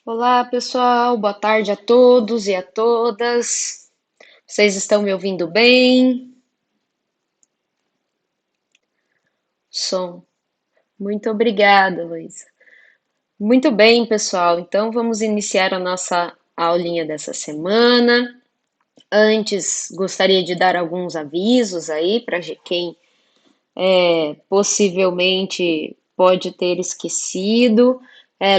Olá, pessoal. Boa tarde a todos e a todas. Vocês estão me ouvindo bem? Som. Muito obrigada, Luísa. Muito bem, pessoal. Então, vamos iniciar a nossa aulinha dessa semana. Antes, gostaria de dar alguns avisos aí para quem possivelmente pode ter esquecido.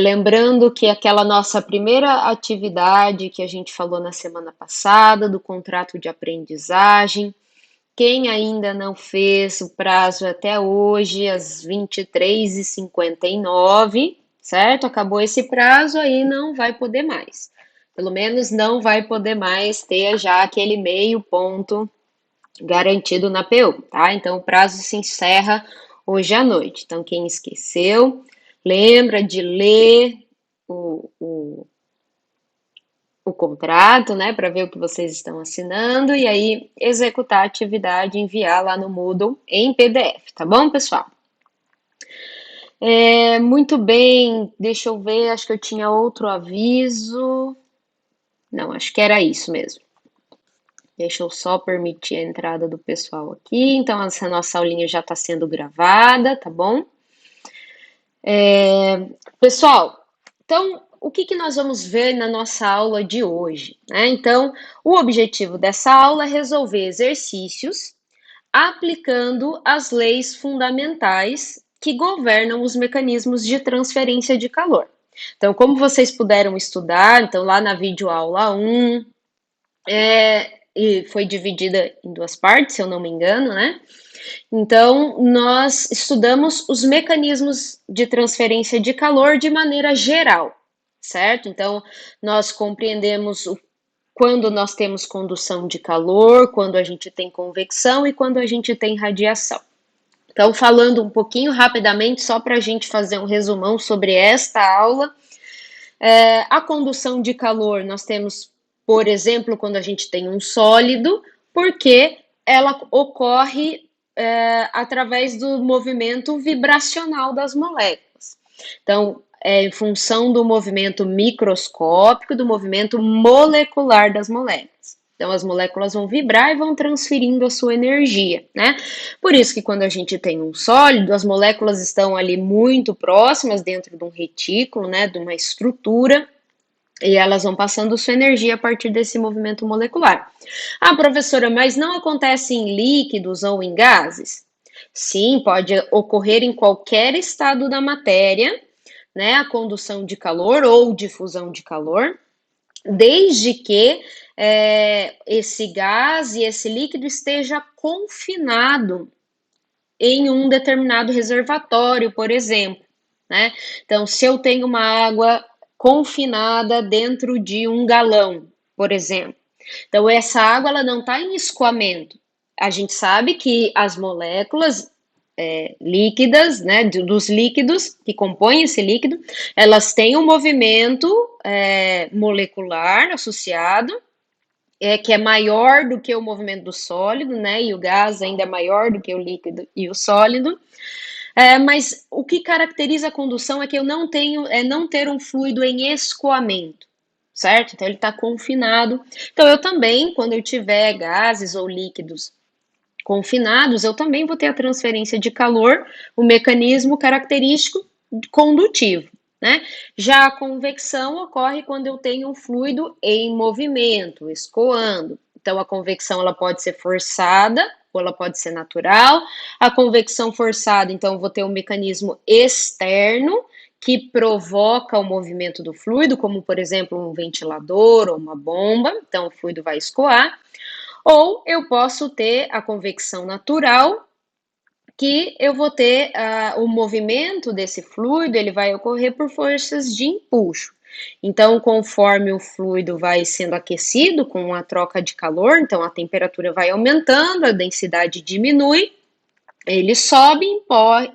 Lembrando que aquela nossa primeira atividade que a gente falou na semana passada, do contrato de aprendizagem, quem ainda não fez, o prazo é até hoje, às 23h59, certo? Acabou esse prazo, aí não vai poder mais. Pelo menos não vai poder mais ter já aquele meio ponto garantido na PU, tá? Então o prazo se encerra hoje à noite. Então, quem esqueceu, lembra de ler o contrato, né, para ver o que vocês estão assinando e aí executar a atividade e enviar lá no Moodle em PDF, tá bom, pessoal? Muito bem, deixa eu ver, acho que eu tinha outro aviso. Não, acho que era isso mesmo. Deixa eu só permitir a entrada do pessoal aqui. Então, essa nossa aulinha já está sendo gravada, tá bom? Pessoal, então, o que que nós vamos ver na nossa aula de hoje, né? Então, o objetivo dessa aula é resolver exercícios aplicando as leis fundamentais que governam os mecanismos de transferência de calor. Então, como vocês puderam estudar, então lá na videoaula 1, e foi dividida em duas partes, se eu não me engano, né? Então, nós estudamos os mecanismos de transferência de calor de maneira geral, certo? Então, nós compreendemos quando nós temos condução de calor, quando a gente tem convecção e quando a gente tem radiação. Então, falando um pouquinho rapidamente, só para a gente fazer um resumão sobre esta aula, a condução de calor nós temos, por exemplo, quando a gente tem um sólido, porque ela ocorre através do movimento vibracional das moléculas. Então, em função do movimento microscópico, do movimento molecular das moléculas. Então, as moléculas vão vibrar e vão transferindo a sua energia, né? Por isso que quando a gente tem um sólido, as moléculas estão ali muito próximas dentro de um retículo, né? De uma estrutura, e elas vão passando sua energia a partir desse movimento molecular. Ah, professora, mas não acontece em líquidos ou em gases? Sim, pode ocorrer em qualquer estado da matéria, né? A condução de calor ou difusão de calor, desde que esse gás e esse líquido esteja confinado em um determinado reservatório, por exemplo, né? Então, se eu tenho uma água confinada dentro de um galão, por exemplo, então essa água ela não está em escoamento. A gente sabe que as moléculas líquidas, né, dos líquidos que compõem esse líquido, elas têm um movimento molecular associado, que é maior do que o movimento do sólido, né? E o gás ainda é maior do que o líquido e o sólido. Mas o que caracteriza a condução é que eu não tenho, não ter um fluido em escoamento, certo? Então ele está confinado. Então eu também, quando eu tiver gases ou líquidos confinados, eu também vou ter a transferência de calor, o mecanismo característico condutivo. Né? Já a convecção ocorre quando eu tenho um fluido em movimento, escoando. Então, a convecção ela pode ser forçada ou ela pode ser natural. A convecção forçada, então, eu vou ter um mecanismo externo que provoca o movimento do fluido, como, por exemplo, um ventilador ou uma bomba. Então, o fluido vai escoar. Ou eu posso ter a convecção natural, que eu vou ter o movimento desse fluido, ele vai ocorrer por forças de empuxo. Então, conforme o fluido vai sendo aquecido com a troca de calor, então a temperatura vai aumentando, a densidade diminui, ele sobe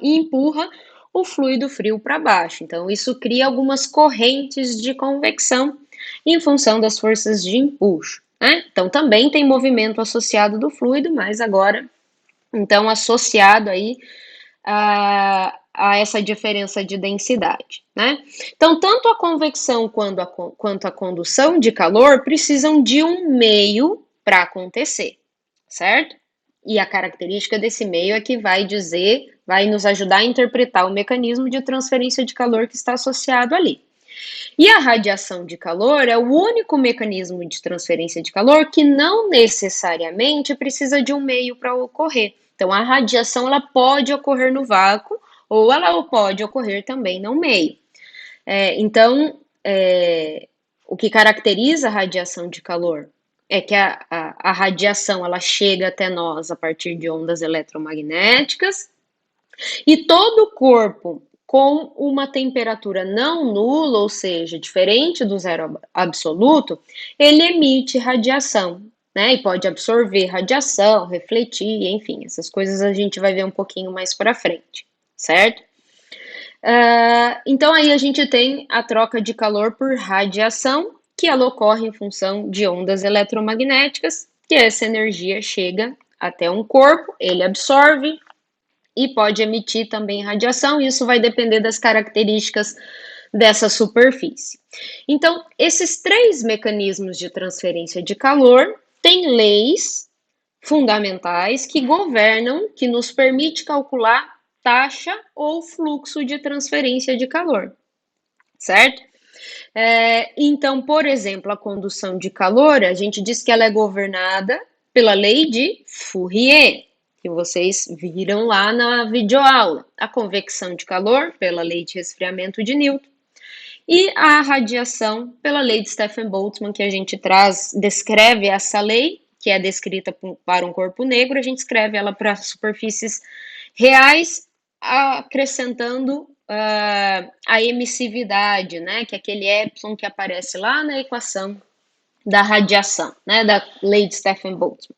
e empurra o fluido frio para baixo. Então, isso cria algumas correntes de convecção em função das forças de empuxo. Né? Então, também tem movimento associado do fluido, mas agora, então, associado aí a essa diferença de densidade, né? Então, tanto a convecção quanto a condução de calor precisam de um meio para acontecer, certo? E a característica desse meio é que vai nos ajudar a interpretar o mecanismo de transferência de calor que está associado ali. E a radiação de calor é o único mecanismo de transferência de calor que não necessariamente precisa de um meio para ocorrer. Então, a radiação ela pode ocorrer no vácuo ou ela pode ocorrer também no meio. O que caracteriza a radiação de calor é que a radiação ela chega até nós a partir de ondas eletromagnéticas e todo o corpo com uma temperatura não nula, ou seja, diferente do zero absoluto, ele emite radiação, né? E pode absorver radiação, refletir, enfim, essas coisas a gente vai ver um pouquinho mais para frente, certo? Então aí a gente tem a troca de calor por radiação, que ela ocorre em função de ondas eletromagnéticas, que essa energia chega até um corpo, ele absorve e pode emitir também radiação, isso vai depender das características dessa superfície. Então, esses três mecanismos de transferência de calor têm leis fundamentais que governam, que nos permite calcular taxa ou fluxo de transferência de calor, certo? Então, por exemplo, a condução de calor, a gente diz que ela é governada pela lei de Fourier, que vocês viram lá na videoaula. A convecção de calor, pela lei de resfriamento de Newton. E a radiação, pela lei de Stefan-Boltzmann, que a gente descreve essa lei, que é descrita para um corpo negro, a gente escreve ela para superfícies reais, acrescentando a emissividade, né, que é aquele epsilon que aparece lá na equação da radiação, né, da lei de Stefan-Boltzmann.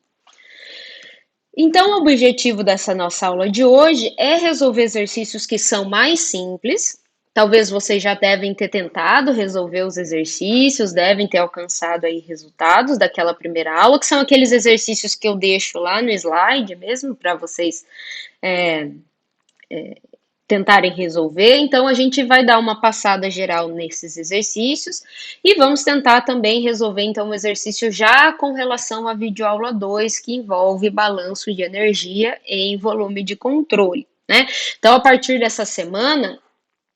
Então, o objetivo dessa nossa aula de hoje é resolver exercícios que são mais simples. Talvez vocês já devem ter tentado resolver os exercícios, devem ter alcançado aí resultados daquela primeira aula, que são aqueles exercícios que eu deixo lá no slide mesmo, para vocês tentarem resolver. Então, a gente vai dar uma passada geral nesses exercícios e vamos tentar também resolver, então, um exercício já com relação à videoaula 2, que envolve balanço de energia em volume de controle, né? Então, a partir dessa semana,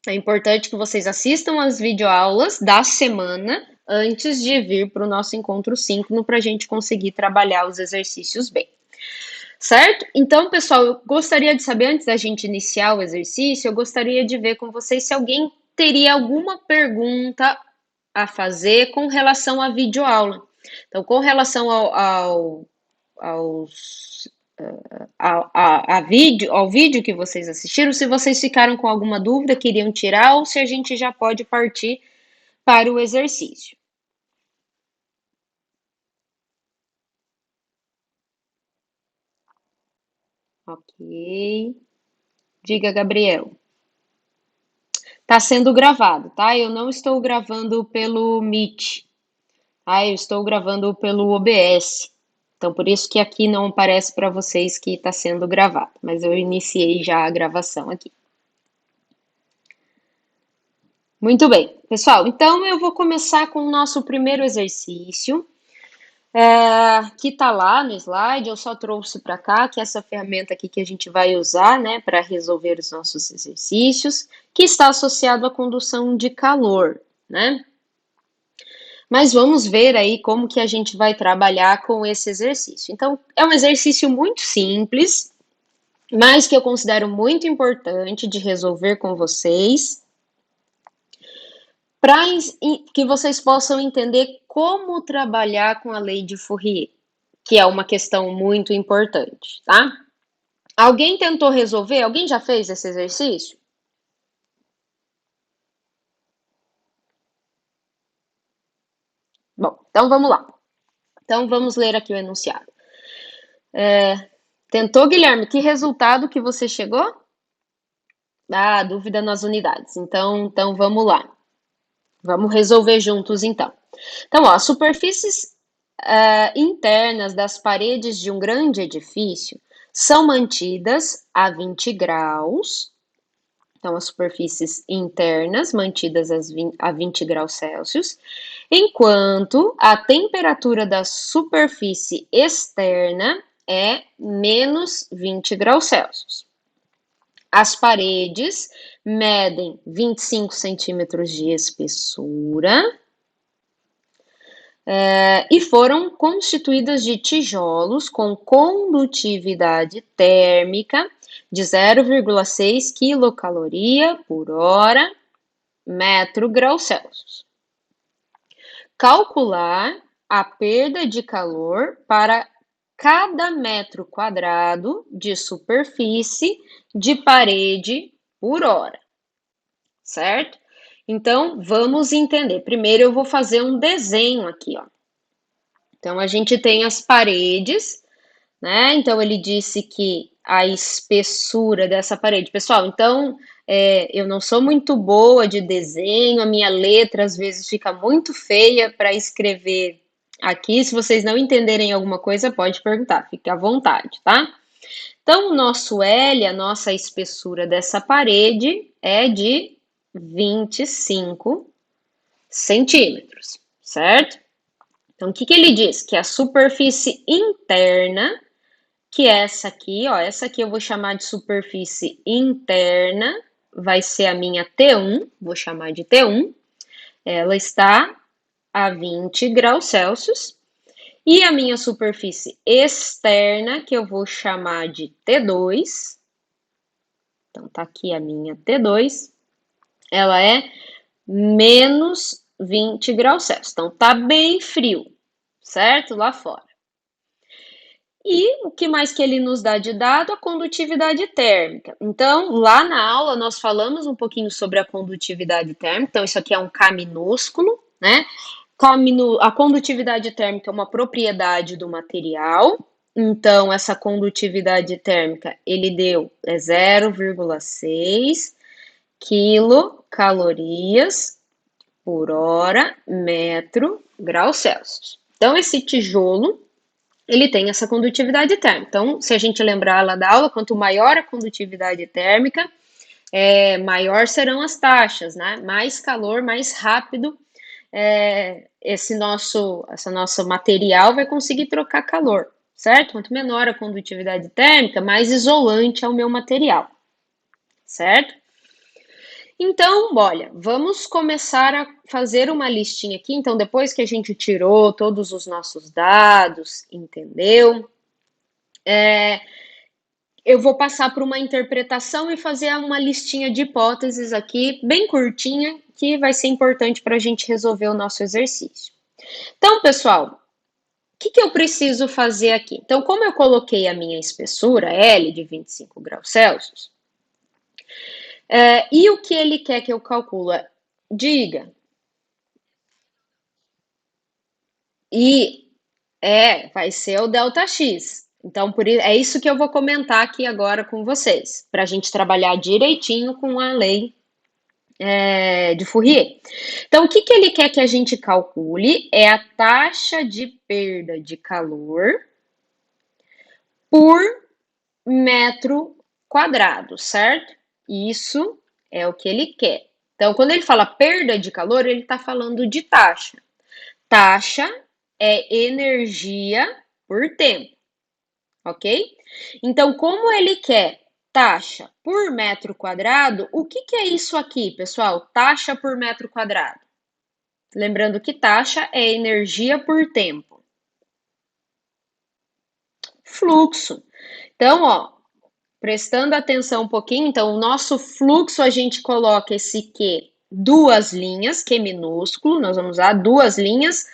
é importante que vocês assistam as videoaulas da semana antes de vir para o nosso encontro síncrono para a gente conseguir trabalhar os exercícios bem. Certo? Então, pessoal, eu gostaria de saber, antes da gente iniciar o exercício, eu gostaria de ver com vocês se alguém teria alguma pergunta a fazer com relação à videoaula. Então, com relação ao vídeo que vocês assistiram, se vocês ficaram com alguma dúvida, queriam tirar, ou se a gente já pode partir para o exercício. Ok. Diga, Gabriel. Está sendo gravado, tá? Eu não estou gravando pelo Meet, tá? Eu estou gravando pelo OBS. Então, por isso que aqui não aparece para vocês que está sendo gravado, mas eu iniciei já a gravação aqui. Muito bem, pessoal, então eu vou começar com o nosso primeiro exercício, que está lá no slide, eu só trouxe para cá, que é essa ferramenta aqui que a gente vai usar, né, para resolver os nossos exercícios, que está associado à condução de calor, né? Mas vamos ver aí como que a gente vai trabalhar com esse exercício. Então, é um exercício muito simples, mas que eu considero muito importante de resolver com vocês, para que vocês possam entender como trabalhar com a lei de Fourier, que é uma questão muito importante, tá? Alguém tentou resolver? Alguém já fez esse exercício? Bom, então vamos lá. Então vamos ler aqui o enunciado. Tentou, Guilherme? Que resultado que você chegou? Ah, dúvida nas unidades. Então vamos lá. Vamos resolver juntos, então. Então, ó, as superfícies internas das paredes de um grande edifício são mantidas a 20 graus então as superfícies internas mantidas a 20 graus Celsius, enquanto a temperatura da superfície externa é menos 20 graus Celsius. As paredes medem 25 centímetros de espessura e foram constituídas de tijolos com condutividade térmica de 0,6 quilocaloria por hora metro grau Celsius. Calcular a perda de calor para cada metro quadrado de superfície de parede por hora, certo? Então, vamos entender. Primeiro, eu vou fazer um desenho aqui, ó. Então, a gente tem as paredes, né? Então, ele disse que a espessura dessa parede. Pessoal, então, eu não sou muito boa de desenho, a minha letra às vezes fica muito feia para escrever aqui. Se vocês não entenderem alguma coisa, pode perguntar, fique à vontade, tá? Então, o nosso L, a nossa espessura dessa parede é de 25 centímetros, certo? Então, o que ele diz? Que a superfície interna, que é essa aqui, ó, essa aqui eu vou chamar de superfície interna, vai ser a minha T1, vou chamar de T1, ela está a 20 graus Celsius, e a minha superfície externa, que eu vou chamar de T2, então tá aqui a minha T2, ela é menos 20 graus Celsius, então tá bem frio, certo? Lá fora. E o que mais que ele nos dá de dado? A condutividade térmica. Então, lá na aula nós falamos um pouquinho sobre a condutividade térmica. Então, isso aqui é um K minúsculo, né? A condutividade térmica é uma propriedade do material. Então, essa condutividade térmica, ele deu 0,6 quilocalorias por hora metro grau Celsius. Então, esse tijolo ele tem essa condutividade térmica. Então, se a gente lembrar lá da aula, quanto maior a condutividade térmica, maior serão as taxas, né? Mais calor, mais rápido esse nosso material vai conseguir trocar calor, certo? Quanto menor a condutividade térmica, mais isolante é o meu material, certo? Então, olha, vamos começar a fazer uma listinha aqui. Então, depois que a gente tirou todos os nossos dados, entendeu? Eu vou passar por uma interpretação e fazer uma listinha de hipóteses aqui, bem curtinha, que vai ser importante para a gente resolver o nosso exercício. Então, pessoal, o que eu preciso fazer aqui? Então, como eu coloquei a minha espessura, L, de 25 graus Celsius, e o que ele quer que eu calcule? Diga. E vai ser o ΔX. Então, é isso que eu vou comentar aqui agora com vocês, para a gente trabalhar direitinho com a lei de Fourier. Então, o que ele quer que a gente calcule é a taxa de perda de calor por metro quadrado, certo? Isso é o que ele quer. Então, quando ele fala perda de calor, ele está falando de taxa. Taxa é energia por tempo, ok? Então, como ele quer taxa por metro quadrado, o que é isso aqui, pessoal? Taxa por metro quadrado. Lembrando que taxa é energia por tempo. Fluxo. Então, ó, prestando atenção um pouquinho, então o nosso fluxo a gente coloca esse Q, duas linhas, Q minúsculo, nós vamos usar duas linhas,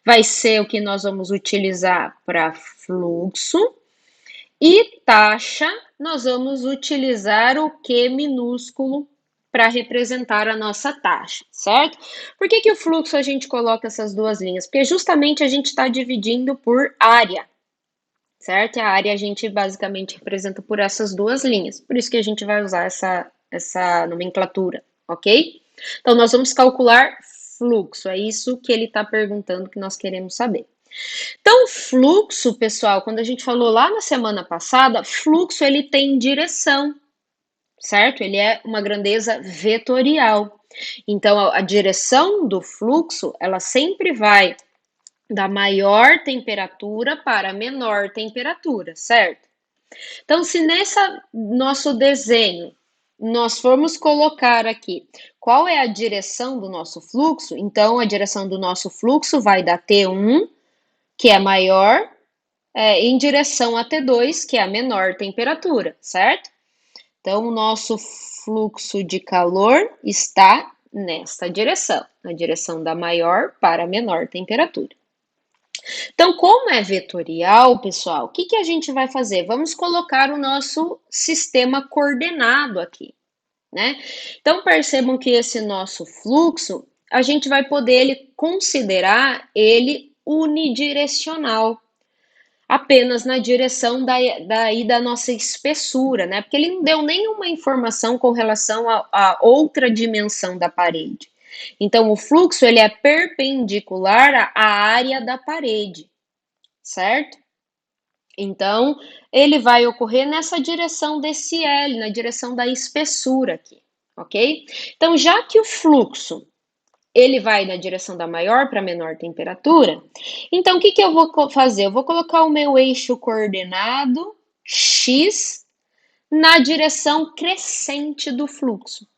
vai ser o que nós vamos utilizar para fluxo, e taxa, nós vamos utilizar o Q minúsculo para representar a nossa taxa, certo? Por que o fluxo a gente coloca essas duas linhas? Porque justamente a gente está dividindo por área, certo? E a área a gente basicamente representa por essas duas linhas, por isso que a gente vai usar essa nomenclatura, ok? Então, nós vamos calcular fluxo, é isso que ele está perguntando que nós queremos saber. Então, fluxo, pessoal, quando a gente falou lá na semana passada, fluxo ele tem direção. certo? Ele é uma grandeza vetorial. Então, a direção do fluxo, ela sempre vai da maior temperatura para a menor temperatura, certo? Então, se nessa nosso desenho nós formos colocar aqui qual é a direção do nosso fluxo, então a direção do nosso fluxo vai da T1, que é maior, em direção a T2, que é a menor temperatura, certo? Então, o nosso fluxo de calor está nesta direção, na direção da maior para a menor temperatura. Então, como é vetorial, pessoal, o que a gente vai fazer? Vamos colocar o nosso sistema coordenado aqui, né? Então, percebam que esse nosso fluxo, a gente vai poder considerar ele unidirecional, apenas na direção da nossa espessura, né? Porque ele não deu nenhuma informação com relação a outra dimensão da parede. Então, o fluxo ele é perpendicular à área da parede, certo? Então, ele vai ocorrer nessa direção desse L, na direção da espessura aqui, ok? Então, já que o fluxo ele vai na direção da maior para a menor temperatura, então o que eu vou fazer? Eu vou colocar o meu eixo coordenado x na direção crescente do fluxo,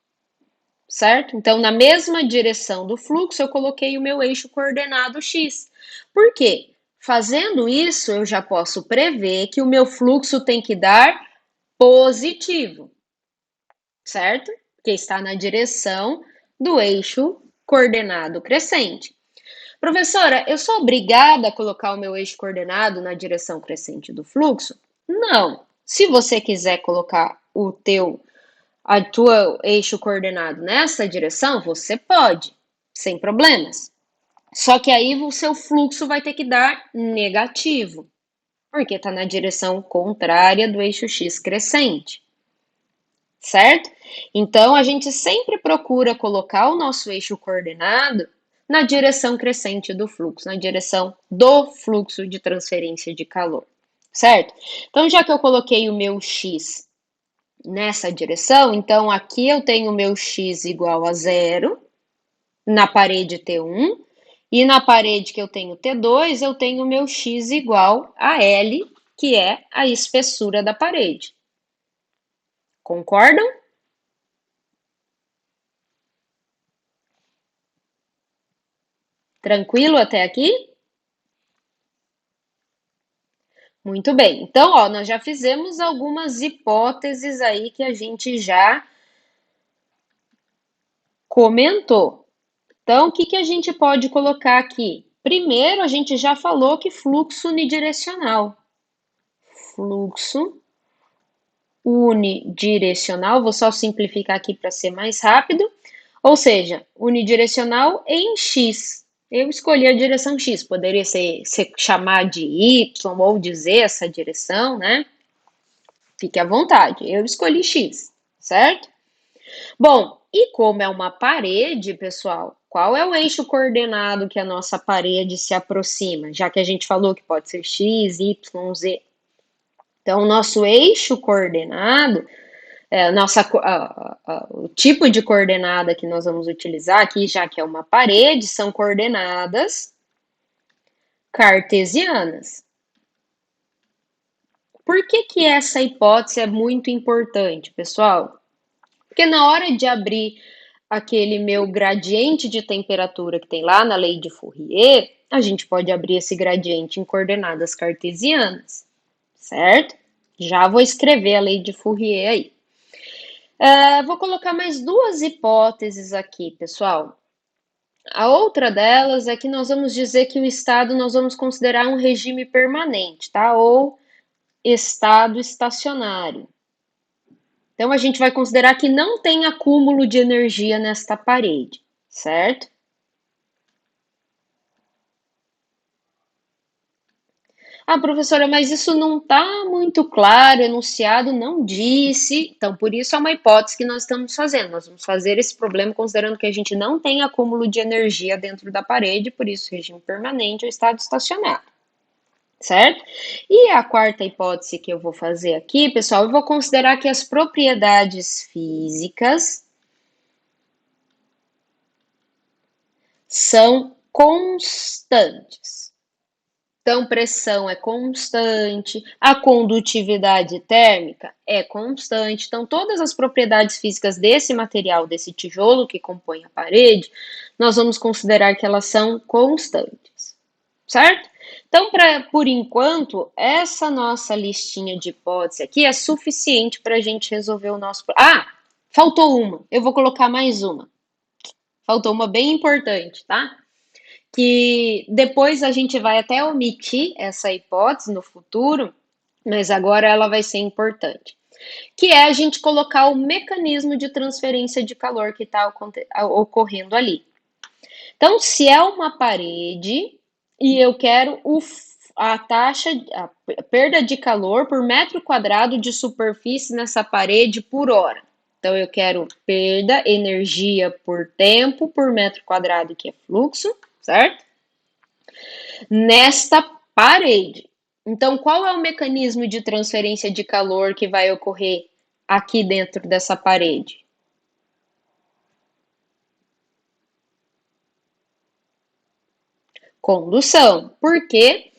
certo? Então, na mesma direção do fluxo, eu coloquei o meu eixo coordenado x. Por quê? Fazendo isso, eu já posso prever que o meu fluxo tem que dar positivo, certo? Que está na direção do eixo coordenado crescente. Professora, eu sou obrigada a colocar o meu eixo coordenado na direção crescente do fluxo? Não. Se você quiser colocar a tua eixo coordenado nessa direção, você pode, sem problemas. Só que aí o seu fluxo vai ter que dar negativo, porque está na direção contrária do eixo x crescente, certo? Então, a gente sempre procura colocar o nosso eixo coordenado na direção crescente do fluxo, na direção do fluxo de transferência de calor, certo? Então, já que eu coloquei o meu x nessa direção, então aqui eu tenho o meu x igual a zero na parede T1, e na parede que eu tenho T2, eu tenho o meu x igual a L, que é a espessura da parede. Concordam? Tranquilo até aqui? Muito bem. Então, ó, nós já fizemos algumas hipóteses aí que a gente já comentou. Então, o que a gente pode colocar aqui? Primeiro, a gente já falou que fluxo unidirecional. Fluxo unidirecional, vou só simplificar aqui para ser mais rápido, ou seja, unidirecional em X. Eu escolhi a direção X, poderia ser chamar de Y ou dizer essa direção, né? Fique à vontade, eu escolhi X, certo? Bom, e como é uma parede, pessoal, qual é o eixo coordenado que a nossa parede se aproxima? Já que a gente falou que pode ser X, Y, Z. Então, o nosso eixo coordenado, o tipo de coordenada que nós vamos utilizar aqui, já que é uma parede, são coordenadas cartesianas. Por que essa hipótese é muito importante, pessoal? Porque na hora de abrir aquele meu gradiente de temperatura que tem lá na lei de Fourier, a gente pode abrir esse gradiente em coordenadas cartesianas, certo? Já vou escrever a lei de Fourier aí. Vou colocar mais duas hipóteses aqui, pessoal. A outra delas é que nós vamos dizer que o estado nós vamos considerar um regime permanente, tá? Ou estado estacionário. Então, a gente vai considerar que não tem acúmulo de energia nesta parede, certo? Ah, professora, mas isso não está muito claro, enunciado, não disse. Então, por isso é uma hipótese que nós estamos fazendo. Nós vamos fazer esse problema considerando que a gente não tem acúmulo de energia dentro da parede, por isso regime permanente ou estado estacionário. certo? E a quarta hipótese que eu vou fazer aqui, pessoal, eu vou considerar que as propriedades físicas são constantes. Então, pressão é constante, a condutividade térmica é constante. Então, todas as propriedades físicas desse material, desse tijolo que compõe a parede, nós vamos considerar que elas são constantes, certo? Então, por enquanto, essa nossa listinha de hipóteses aqui é suficiente para a gente resolver o nosso. Ah, faltou uma. Eu vou colocar mais uma. Faltou uma bem importante, tá? Que depois a gente vai até omitir essa hipótese no futuro, mas agora ela vai ser importante, que é a gente colocar o mecanismo de transferência de calor que está ocorrendo ali. Então, se é uma parede e eu quero a taxa, a perda de calor por metro quadrado de superfície nessa parede por hora. Então, eu quero perda, energia por tempo, por metro quadrado, que é fluxo, certo? Nesta parede. Então, qual é o mecanismo de transferência de calor que vai ocorrer aqui dentro dessa parede? Condução, porque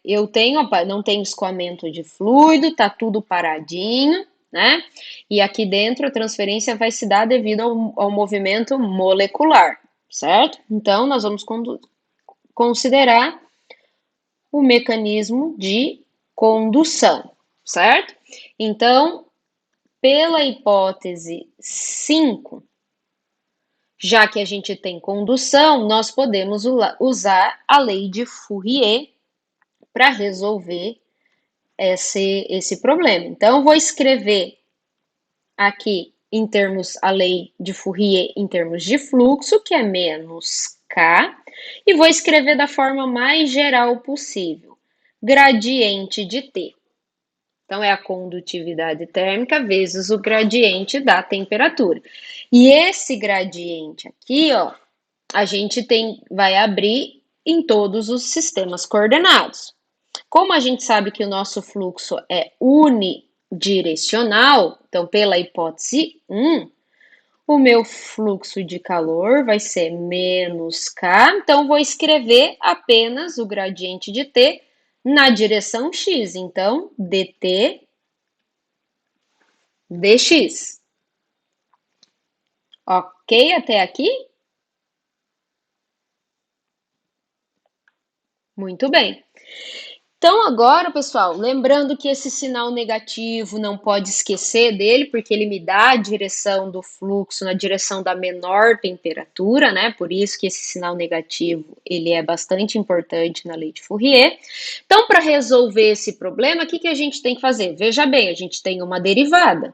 eu tenho, não tenho escoamento de fluido, tá tudo paradinho, né? E aqui dentro a transferência vai se dar devido ao movimento molecular, certo? Então, nós vamos considerar o mecanismo de condução, certo? Então, pela hipótese 5, já que a gente tem condução, nós podemos usar a lei de Fourier para resolver esse problema. Então, eu vou escrever aqui em termos, a lei de Fourier em termos de fluxo, que é menos K, e vou escrever da forma mais geral possível. Gradiente de T. Então, é a condutividade térmica vezes o gradiente da temperatura. E esse gradiente aqui, ó, a gente vai abrir em todos os sistemas coordenados. Como a gente sabe que o nosso fluxo é unidirecional, então, pela hipótese 1, o meu fluxo de calor vai ser menos K, então vou escrever apenas o gradiente de T na direção X. Então, dt dx. Ok até aqui? Muito bem. Então, agora, pessoal, lembrando que esse sinal negativo não pode esquecer dele, porque ele me dá a direção do fluxo na direção da menor temperatura, né? Por isso que esse sinal negativo, ele é bastante importante na lei de Fourier. Então, para resolver esse problema, o que a gente tem que fazer? Veja bem, a gente tem uma derivada.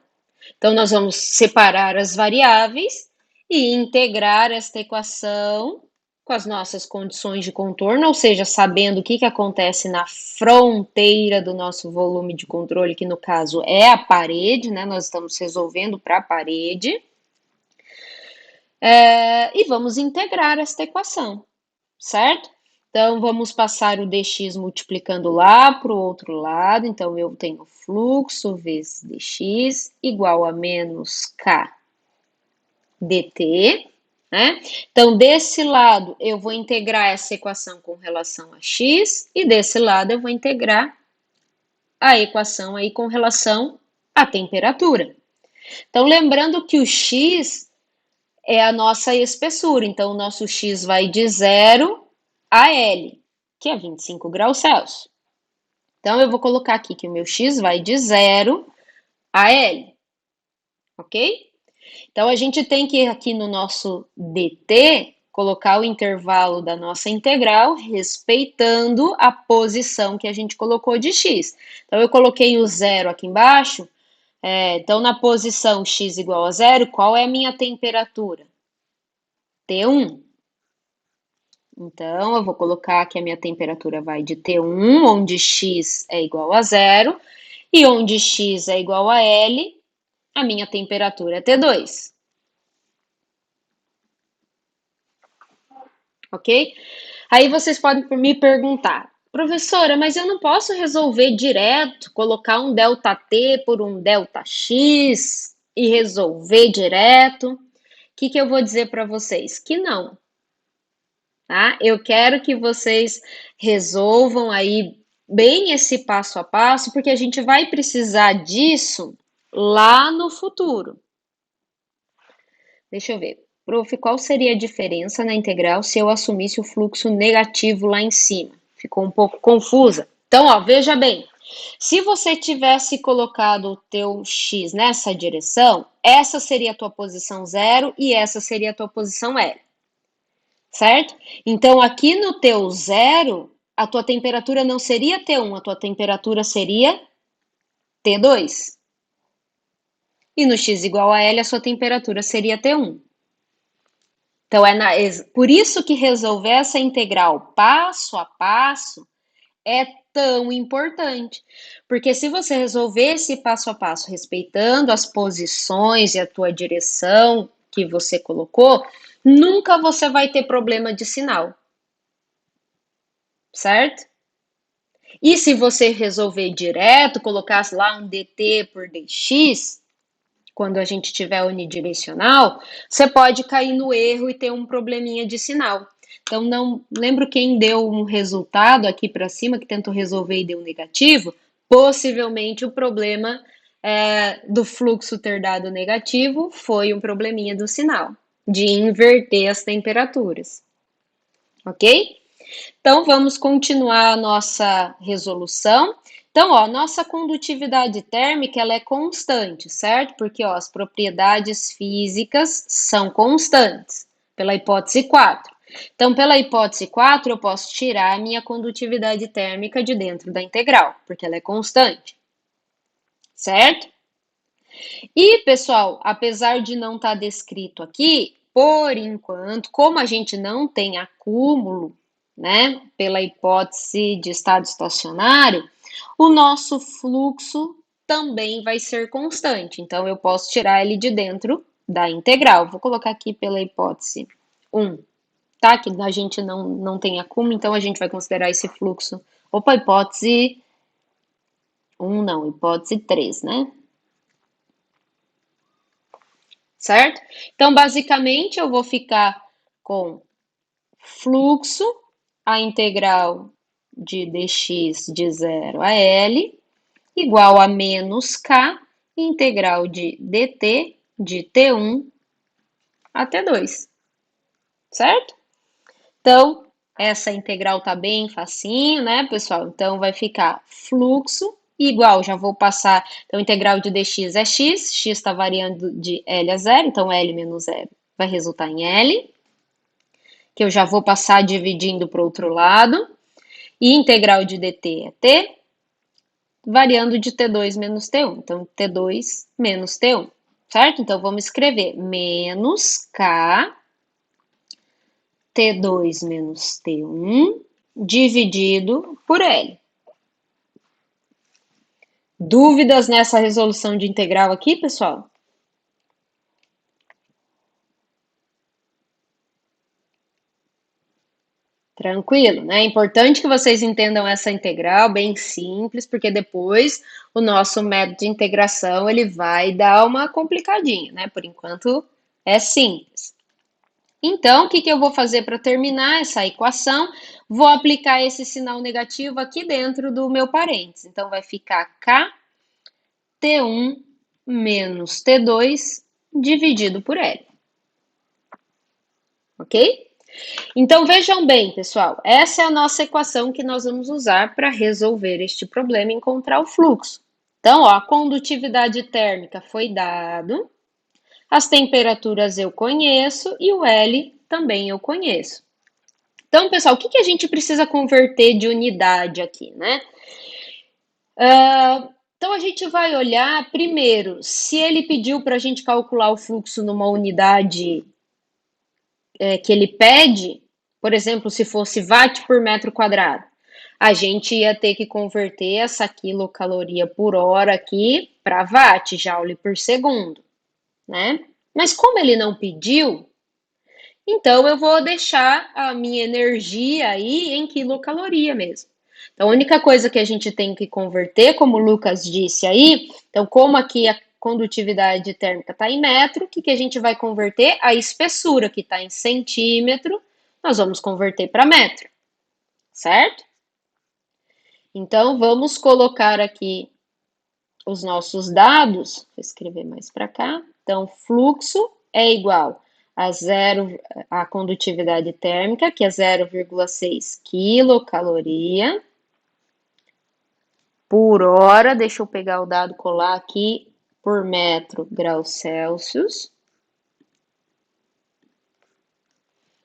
Então, nós vamos separar as variáveis e integrar esta equação com as nossas condições de contorno, ou seja, sabendo o que acontece na fronteira do nosso volume de controle, que no caso é a parede, né? Nós estamos resolvendo para a parede. E vamos integrar esta equação, certo? Então, vamos passar o dx multiplicando lá para o outro lado. Então, eu tenho fluxo vezes dx igual a menos k dt, né? Então, desse lado, eu vou integrar essa equação com relação a x, e desse lado eu vou integrar a equação aí com relação à temperatura. Então, lembrando que o x é a nossa espessura, então o nosso x vai de 0 a L, que é 25 graus Celsius. Então, eu vou colocar aqui que o meu x vai de 0 a L, ok? Então, a gente tem que, aqui no nosso dt, colocar o intervalo da nossa integral, respeitando a posição que a gente colocou de x. Então, eu coloquei o zero aqui embaixo. Então, na posição x igual a zero, qual é a minha temperatura? T1. Então, eu vou colocar que a minha temperatura vai de T1, onde x é igual a zero, e onde x é igual a L, a minha temperatura é T2. Ok? Aí vocês podem me perguntar, Professora, mas eu não posso resolver direto, colocar um ΔT por um ΔX e resolver direto. O que eu vou dizer para vocês? Que não, tá? Eu quero que vocês resolvam aí bem esse passo a passo, porque a gente vai precisar disso lá no futuro. Deixa eu ver. Prof, qual seria a diferença na integral se eu assumisse o fluxo negativo lá em cima? Ficou um pouco confusa. Então, ó, veja bem. Se você tivesse colocado o teu x nessa direção, essa seria a tua posição zero e essa seria a tua posição L, certo? Então, aqui no teu zero, a tua temperatura não seria T1, a tua temperatura seria T2. E no x igual a L, a sua temperatura seria T1. Então, por isso que resolver essa integral passo a passo é tão importante. Porque se você resolver esse passo a passo respeitando as posições e a tua direção que você colocou, nunca você vai ter problema de sinal. Certo? E se você resolver direto, colocasse lá um dt por dx, quando a gente tiver unidirecional, você pode cair no erro e ter um probleminha de sinal. Então, não lembro quem deu um resultado aqui para cima, que tentou resolver e deu negativo, possivelmente o problema do fluxo ter dado negativo foi um probleminha do sinal, de inverter as temperaturas. Ok? Então, vamos continuar a nossa resolução. Então, ó, nossa condutividade térmica ela é constante, certo? Porque ó, as propriedades físicas são constantes, pela hipótese 4. Então, pela hipótese 4, eu posso tirar a minha condutividade térmica de dentro da integral, porque ela é constante, certo? E, pessoal, apesar de não estar descrito aqui, por enquanto, como a gente não tem acúmulo, né, pela hipótese de estado estacionário, o nosso fluxo também vai ser constante. Então, eu posso tirar ele de dentro da integral. Vou colocar aqui pela hipótese 1, tá? Que a gente não tem acúmulo, então a gente vai considerar esse fluxo. Opa, hipótese 1 não, hipótese 3, né? Certo? Então, basicamente, eu vou ficar com fluxo, a integral de dx de 0 a L, igual a menos K, integral de dt de T1 a T2, certo? Então, essa integral tá bem facinho, né, pessoal? Então, vai ficar fluxo igual, já vou passar, então, integral de dx é x está variando de L a 0, então L menos 0 vai resultar em L, que eu já vou passar dividindo para o outro lado, e integral de dt é t, variando de T2 menos T1, então T2 menos T1, certo? Então, vamos escrever menos K T2 menos T1 dividido por L. Dúvidas nessa resolução de integral aqui, pessoal? Tranquilo, né? É importante que vocês entendam essa integral bem simples, porque depois o nosso método de integração ele vai dar uma complicadinha, né? Por enquanto é simples. Então, o que eu vou fazer para terminar essa equação? Vou aplicar esse sinal negativo aqui dentro do meu parênteses. Então, vai ficar K T1 menos T2 dividido por L. Ok? Então, vejam bem, pessoal, essa é a nossa equação que nós vamos usar para resolver este problema e encontrar o fluxo. Então, ó, a condutividade térmica foi dado, as temperaturas eu conheço e o L também eu conheço. Então, pessoal, o que a gente precisa converter de unidade aqui, né? Então, a gente vai olhar primeiro se ele pediu para a gente calcular o fluxo numa unidade que ele pede, por exemplo, se fosse watt por metro quadrado, a gente ia ter que converter essa quilocaloria por hora aqui para watt, joule por segundo, né? Mas como ele não pediu, então eu vou deixar a minha energia aí em quilocaloria mesmo. Então, a única coisa que a gente tem que converter, como o Lucas disse aí, então, como aqui a condutividade térmica está em metro, o que a gente vai converter? A espessura, que está em centímetro, nós vamos converter para metro, certo? Então, vamos colocar aqui os nossos dados, vou escrever mais para cá. Então, fluxo é igual a zero, a condutividade térmica, que é 0,6 quilocaloria por hora. Deixa eu pegar o dado, colar aqui, por metro graus Celsius,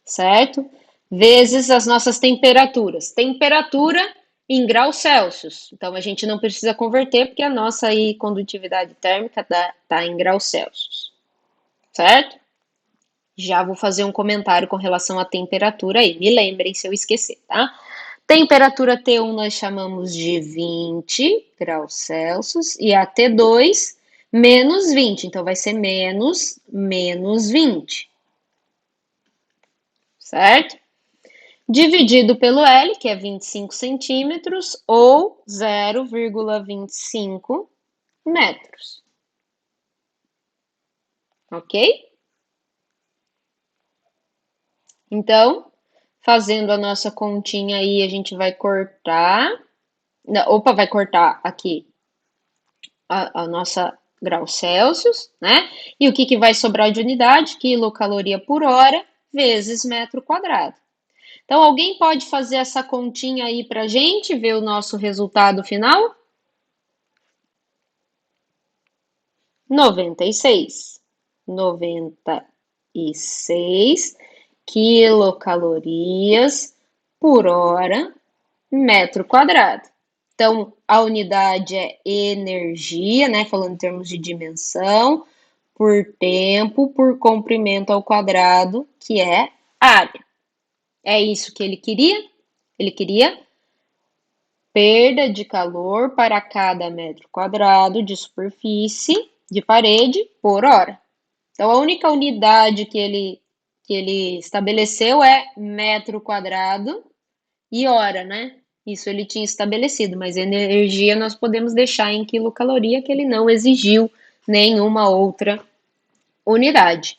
certo? Vezes as nossas temperaturas. Temperatura em graus Celsius. Então, a gente não precisa converter, porque a nossa aí, condutividade térmica está em graus Celsius, certo? Já vou fazer um comentário com relação à temperatura aí. Me lembrem se eu esquecer, tá? Temperatura T1 nós chamamos de 20 graus Celsius e a T2 menos 20. Então, vai ser menos 20, certo? Dividido pelo L, que é 25 centímetros, ou 0,25 metros. Ok? Então, fazendo a nossa continha aí, a gente vai cortar. Opa, vai cortar aqui a nossa graus Celsius, né? E o que vai sobrar de unidade? Quilocaloria por hora vezes metro quadrado. Então, alguém pode fazer essa continha aí pra gente, ver o nosso resultado final? 96. 96 quilocalorias por hora, metro quadrado. Então, a unidade é energia, né? Falando em termos de dimensão, por tempo, por comprimento ao quadrado, que é área. É isso que ele queria? Ele queria perda de calor para cada metro quadrado de superfície de parede por hora. Então, a única unidade que ele estabeleceu é metro quadrado e hora, né? Isso ele tinha estabelecido, mas energia nós podemos deixar em quilocaloria, que ele não exigiu nenhuma outra unidade.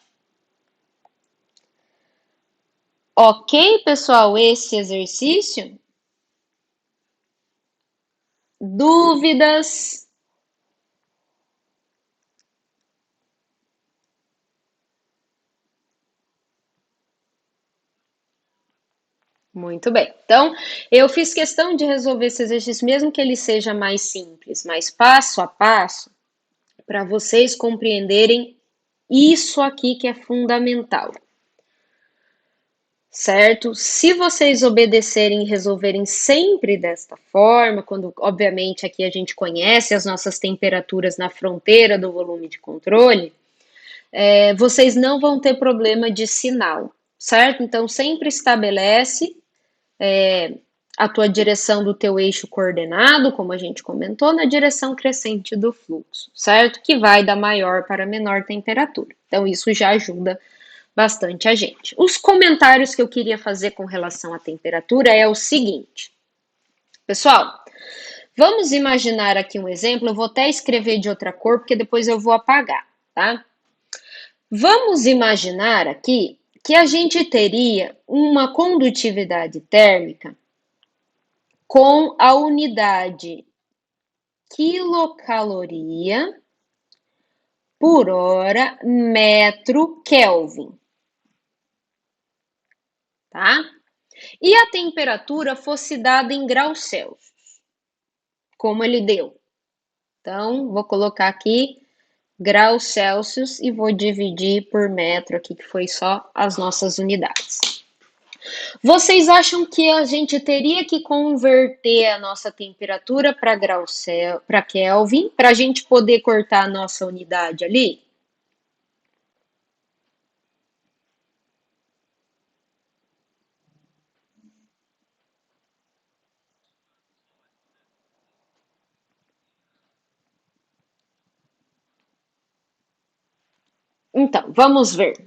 Ok, pessoal, esse exercício? Dúvidas? Muito bem. Então, eu fiz questão de resolver esse exercício, mesmo que ele seja mais simples, mais passo a passo, para vocês compreenderem isso aqui que é fundamental. Certo? Se vocês obedecerem e resolverem sempre desta forma, quando, obviamente, aqui a gente conhece as nossas temperaturas na fronteira do volume de controle, vocês não vão ter problema de sinal, certo? Então, sempre estabelece a tua direção do teu eixo coordenado, como a gente comentou, na direção crescente do fluxo, certo? Que vai da maior para menor temperatura. Então, isso já ajuda bastante a gente. Os comentários que eu queria fazer com relação à temperatura é o seguinte. Pessoal, vamos imaginar aqui um exemplo, eu vou até escrever de outra cor, porque depois eu vou apagar, tá? Vamos imaginar aqui que a gente teria uma condutividade térmica com a unidade quilocaloria por hora metro Kelvin, tá? E a temperatura fosse dada em graus Celsius, como ele deu. Então, vou colocar aqui graus Celsius e vou dividir por metro aqui, que foi só as nossas unidades. Vocês acham que a gente teria que converter a nossa temperatura para graus para Kelvin, para a gente poder cortar a nossa unidade ali? Então, vamos ver.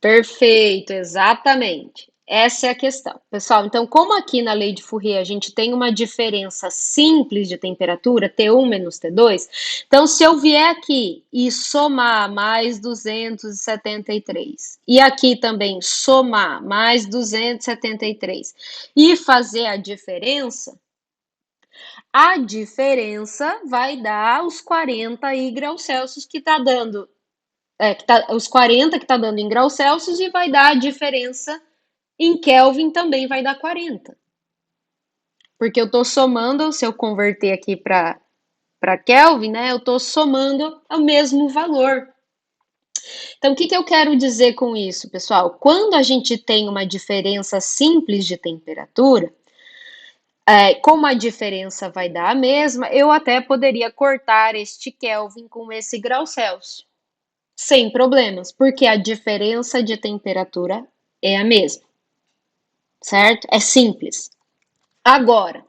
Perfeito, exatamente. Essa é a questão. Pessoal, então, como aqui na lei de Fourier a gente tem uma diferença simples de temperatura, T1 menos T2, então se eu vier aqui e somar mais 273, e aqui também somar mais 273 e fazer a diferença vai dar os 40 graus Celsius que está dando, os 40 que está dando em graus Celsius e vai dar a diferença em Kelvin também vai dar 40. Porque eu estou somando, se eu converter aqui para Kelvin, né, eu estou somando o mesmo valor. Então, o que eu quero dizer com isso, pessoal? Quando a gente tem uma diferença simples de temperatura, como a diferença vai dar a mesma, eu até poderia cortar este Kelvin com esse grau Celsius, sem problemas, porque a diferença de temperatura é a mesma, certo? É simples. Agora,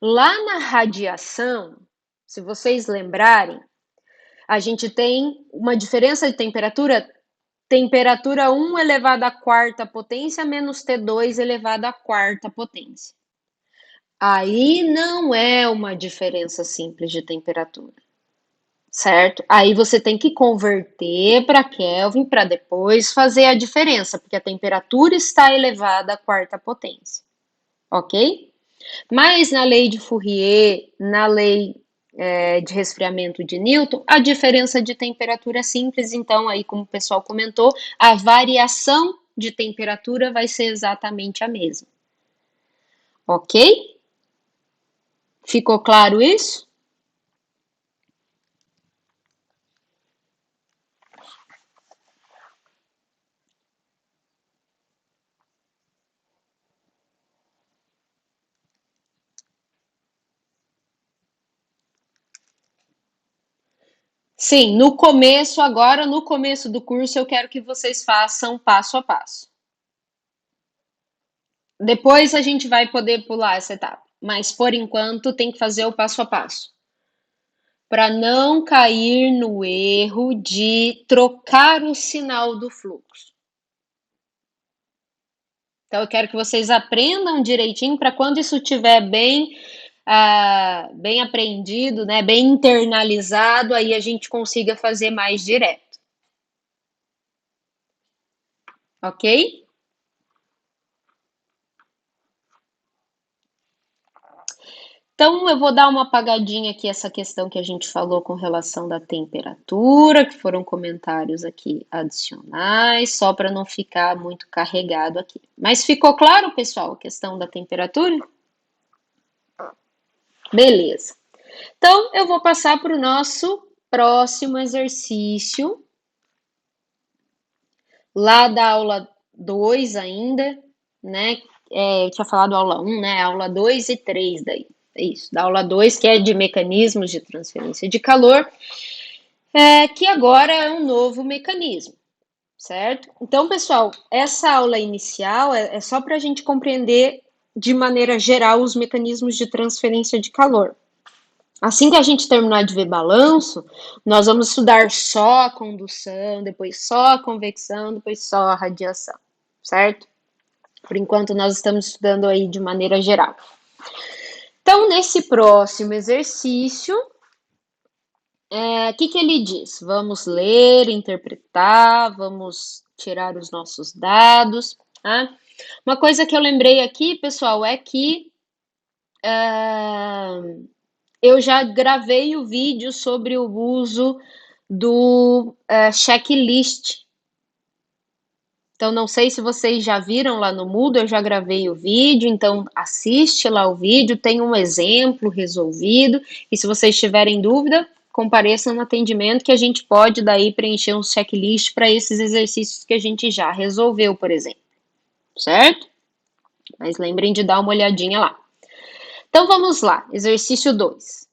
lá na radiação, se vocês lembrarem, a gente tem uma diferença de temperatura 1 elevado à quarta potência menos T2 elevado à quarta potência. Aí não é uma diferença simples de temperatura, certo? Aí você tem que converter para Kelvin para depois fazer a diferença, porque a temperatura está elevada à quarta potência, ok? Mas na lei de Fourier, na lei de resfriamento de Newton, a diferença de temperatura é simples, então aí como o pessoal comentou, a variação de temperatura vai ser exatamente a mesma. Ok? Ficou claro isso? Sim, agora no começo do curso, eu quero que vocês façam passo a passo. Depois a gente vai poder pular essa etapa, mas por enquanto tem que fazer o passo a passo, para não cair no erro de trocar o sinal do fluxo. Então, eu quero que vocês aprendam direitinho para quando isso estiver bem aprendido, né, bem internalizado, aí a gente consiga fazer mais direto. Ok? Então, eu vou dar uma apagadinha aqui essa questão que a gente falou com relação da temperatura, que foram comentários aqui adicionais, só para não ficar muito carregado aqui. Mas ficou claro, pessoal, a questão da temperatura? Beleza. Então, eu vou passar para o nosso próximo exercício, lá da aula 2 ainda, né? Eu tinha falado aula 1, né? Aula 2 e 3 daí. É isso, da aula 2, que é de mecanismos de transferência de calor, que agora é um novo mecanismo, certo? Então, pessoal, essa aula inicial é só para a gente compreender de maneira geral os mecanismos de transferência de calor. Assim que a gente terminar de ver balanço, nós vamos estudar só a condução, depois só a convecção, depois só a radiação, certo? Por enquanto, nós estamos estudando aí de maneira geral. Então, nesse próximo exercício, o que ele diz? Vamos ler, interpretar, vamos tirar os nossos dados. Tá? Uma coisa que eu lembrei aqui, pessoal, é que eu já gravei o vídeo sobre o uso do checklist. Então, não sei se vocês já viram lá no Moodle, eu já gravei o vídeo, então assiste lá o vídeo, tem um exemplo resolvido, e se vocês tiverem dúvida, compareçam no atendimento que a gente pode daí preencher um checklist para esses exercícios que a gente já resolveu, por exemplo, certo? Mas lembrem de dar uma olhadinha lá. Então, vamos lá, exercício 2.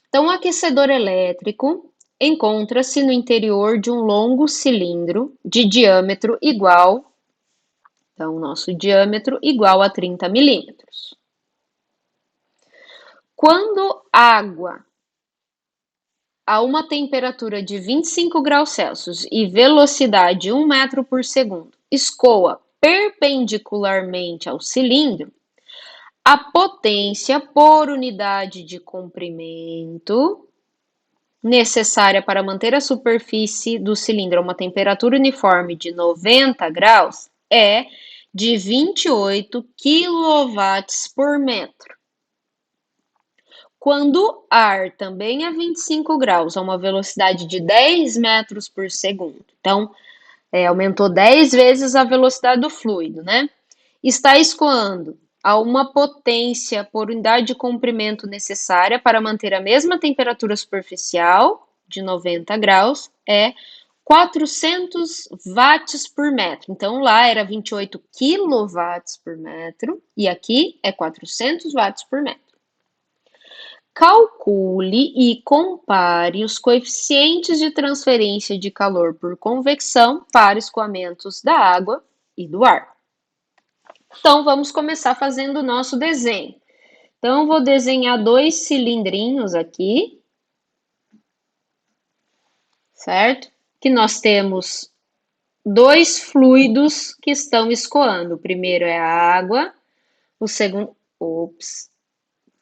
Então, o aquecedor elétrico encontra-se no interior de um longo cilindro de diâmetro igual, então, nosso diâmetro igual a 30 milímetros. Quando água a uma temperatura de 25 graus Celsius e velocidade 1 metro por segundo escoa perpendicularmente ao cilindro, a potência por unidade de comprimento necessária para manter a superfície do cilindro a uma temperatura uniforme de 90 graus é de 28 kW por metro. Quando o ar também a 25 graus, a uma velocidade de 10 metros por segundo, então aumentou 10 vezes a velocidade do fluido, né? Está escoando a uma potência por unidade de comprimento necessária para manter a mesma temperatura superficial, de 90 graus, é 400 watts por metro. Então, lá era 28 quilowatts por metro, e aqui é 400 watts por metro. Calcule e compare os coeficientes de transferência de calor por convecção para escoamentos da água e do ar. Então, vamos começar fazendo o nosso desenho. Então, vou desenhar dois cilindrinhos aqui, certo? Que nós temos dois fluidos que estão escoando. O primeiro é a água, o segundo... Ops!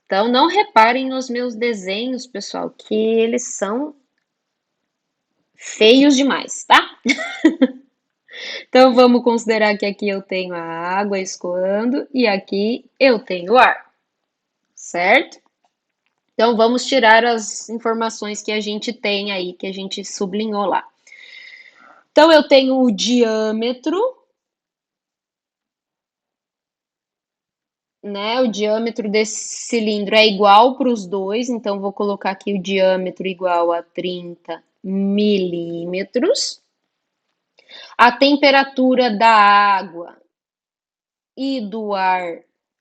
Então, não reparem nos meus desenhos, pessoal, que eles são feios demais, tá? Então, vamos considerar que aqui eu tenho a água escoando e aqui eu tenho o ar, certo? Então, vamos tirar as informações que a gente tem aí, que a gente sublinhou lá. Então, eu tenho o diâmetro, né? O diâmetro desse cilindro é igual para os dois, então vou colocar aqui o diâmetro igual a 30 milímetros. A temperatura da água e do ar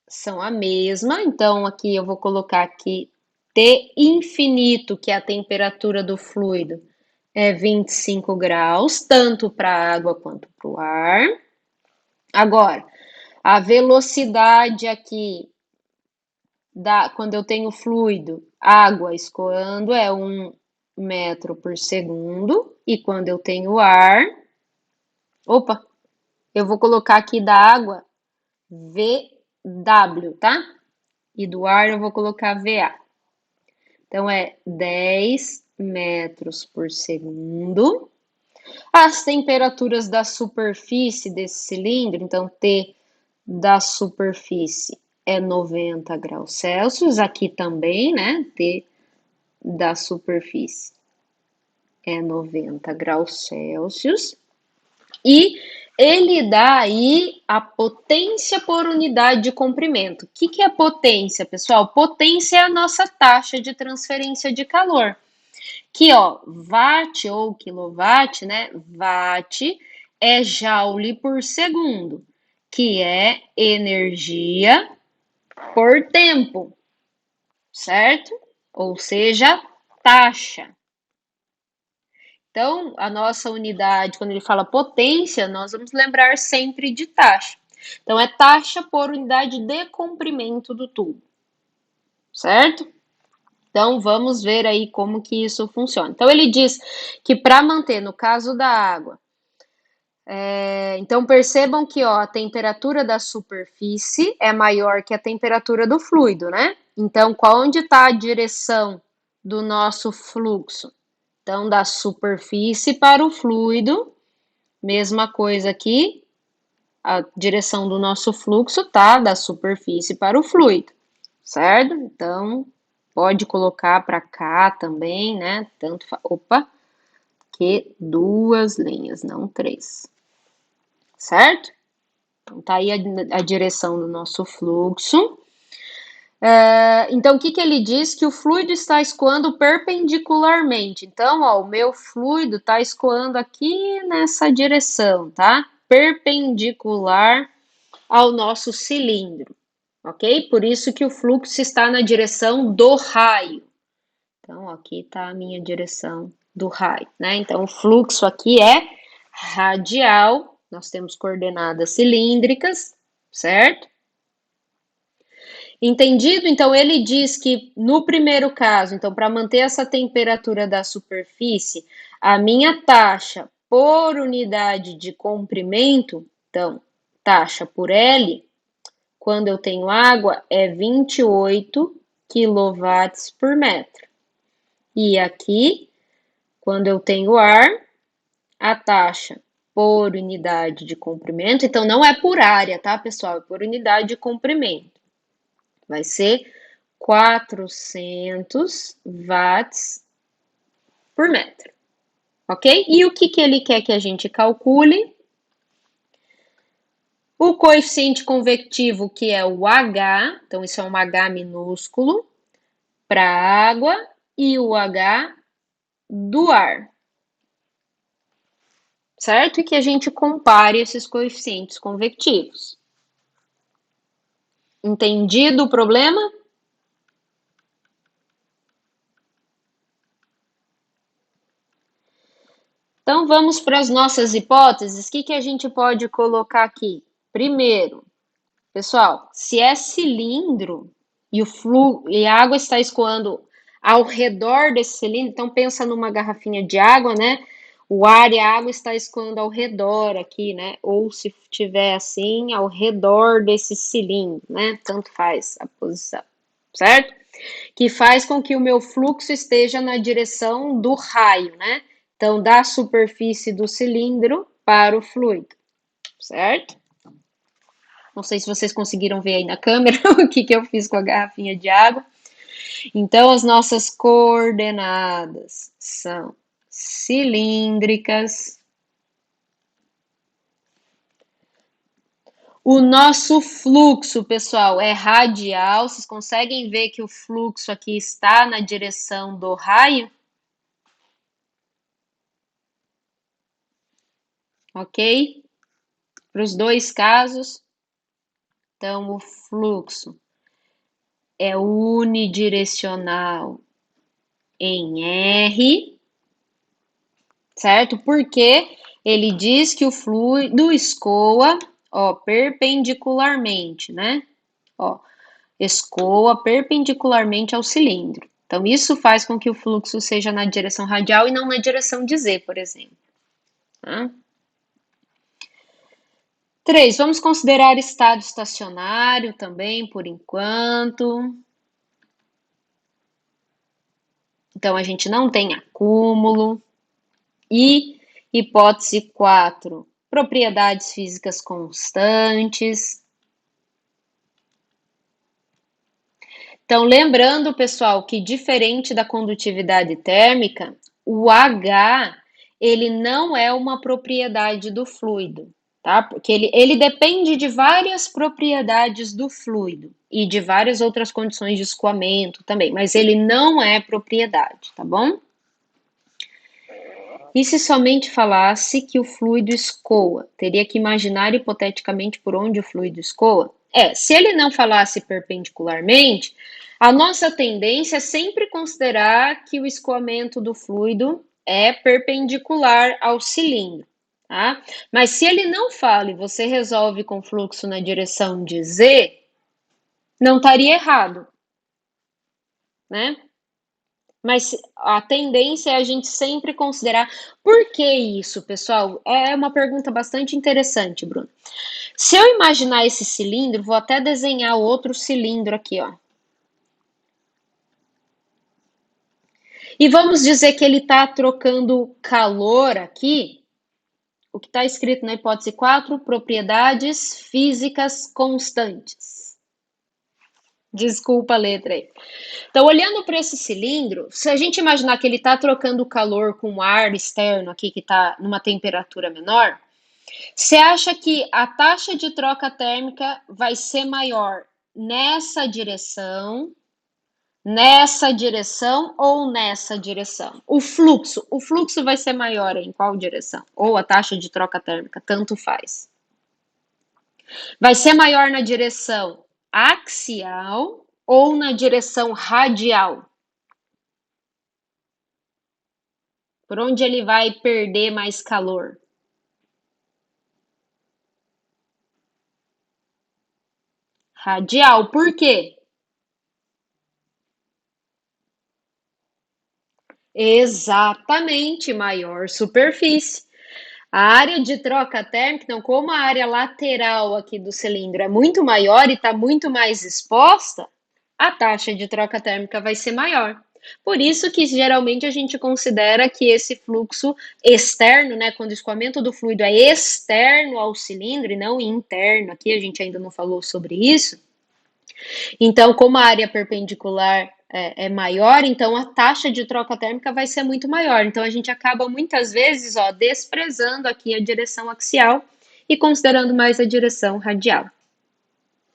são a mesma, então aqui eu vou colocar aqui T infinito, que é a temperatura do fluido, é 25 graus, tanto para a água quanto para o ar. Agora, a velocidade aqui, quando eu tenho fluido, água escoando, é 1 metro por segundo, e quando eu tenho ar, eu vou colocar aqui da água VW, tá? E do ar eu vou colocar VA. Então, é 10 metros por segundo. As temperaturas da superfície desse cilindro, então, T da superfície é 90 graus Celsius. Aqui também, né? T da superfície é 90 graus Celsius. E ele dá aí a potência por unidade de comprimento. O que é potência, pessoal? Potência é a nossa taxa de transferência de calor. Que, ó, watt ou quilowatt, né? Watt é joule por segundo, que é energia por tempo, certo? Ou seja, taxa. Então, a nossa unidade, quando ele fala potência, nós vamos lembrar sempre de taxa. Então, é taxa por unidade de comprimento do tubo, certo? Então, vamos ver aí como que isso funciona. Então, ele diz que para manter, no caso da água, então percebam que ó, a temperatura da superfície é maior que a temperatura do fluido, né? Então, onde está a direção do nosso fluxo? Então, da superfície para o fluido, mesma coisa aqui, a direção do nosso fluxo tá da superfície para o fluido, certo? Então, pode colocar para cá também, né? Que 2 linhas, não 3, certo? Então, tá aí a direção do nosso fluxo. Então, o que ele diz? Que o fluido está escoando perpendicularmente. Então, ó, o meu fluido está escoando aqui nessa direção, tá? Perpendicular ao nosso cilindro, ok? Por isso que o fluxo está na direção do raio. Então, aqui está a minha direção do raio, né? Então, o fluxo aqui é radial, nós temos coordenadas cilíndricas, certo? Entendido? Então, ele diz que no primeiro caso, então, para manter essa temperatura da superfície, a minha taxa por unidade de comprimento, então, taxa por L, quando eu tenho água, é 28 quilowatts por metro. E aqui, quando eu tenho ar, a taxa por unidade de comprimento, então não é por área, tá, pessoal? É por unidade de comprimento. Vai ser 400 watts por metro, ok? E o que ele quer que a gente calcule? O coeficiente convectivo, que é o H, então isso é um H minúsculo, para a água, e o H do ar, certo? E que a gente compare esses coeficientes convectivos. Entendido o problema? Então vamos para as nossas hipóteses. O que a gente pode colocar aqui? Primeiro, pessoal, se é cilindro e a água está escoando ao redor desse cilindro, então pensa numa garrafinha de água, né? O ar e a água está escoando ao redor aqui, né? Ou se tiver assim, ao redor desse cilindro, né? Tanto faz a posição, certo? Que faz com que o meu fluxo esteja na direção do raio, né? Então, da superfície do cilindro para o fluido, certo? Não sei se vocês conseguiram ver aí na câmera o que eu fiz com a garrafinha de água. Então, as nossas coordenadas são cilíndricas. O nosso fluxo, pessoal, é radial. Vocês conseguem ver que o fluxo aqui está na direção do raio? Ok? Para os dois casos. Então, o fluxo é unidirecional em R, certo? Porque ele diz que o fluido escoa, ó, perpendicularmente, né? Ó, escoa perpendicularmente ao cilindro. Então, isso faz com que o fluxo seja na direção radial e não na direção de Z, por exemplo. Tá? 3. Vamos considerar estado estacionário também, por enquanto. Então, a gente não tem acúmulo. E hipótese 4, propriedades físicas constantes. Então, lembrando, pessoal, que diferente da condutividade térmica, o H, ele não é uma propriedade do fluido, tá? Porque ele depende de várias propriedades do fluido e de várias outras condições de escoamento também, mas ele não é propriedade, tá bom? E se somente falasse que o fluido escoa? Teria que imaginar hipoteticamente por onde o fluido escoa? Se ele não falasse perpendicularmente, a nossa tendência é sempre considerar que o escoamento do fluido é perpendicular ao cilindro, tá? Mas se ele não fala e você resolve com fluxo na direção de Z, não estaria errado, né? Mas a tendência é a gente sempre considerar. Por que isso, pessoal? É uma pergunta bastante interessante, Bruno. Se eu imaginar esse cilindro, vou até desenhar outro cilindro aqui, ó. E vamos dizer que ele está trocando calor aqui. O que está escrito na hipótese 4, propriedades físicas constantes. Desculpa a letra aí. Então, olhando para esse cilindro, se a gente imaginar que ele está trocando calor com o ar externo aqui, que está numa temperatura menor, você acha que a taxa de troca térmica vai ser maior nessa direção ou nessa direção? O fluxo vai ser maior em qual direção? Ou a taxa de troca térmica, tanto faz. Vai ser maior na direção axial ou na direção radial? Por onde ele vai perder mais calor? Radial. Por quê? Exatamente, maior superfície. A área de troca térmica, então, como a área lateral aqui do cilindro é muito maior e está muito mais exposta, a taxa de troca térmica vai ser maior. Por isso que geralmente a gente considera que esse fluxo externo, né, quando o escoamento do fluido é externo ao cilindro e não interno, aqui a gente ainda não falou sobre isso. Então, como a área perpendicular é maior, então a taxa de troca térmica vai ser muito maior. Então, a gente acaba muitas vezes, ó, desprezando aqui a direção axial e considerando mais a direção radial.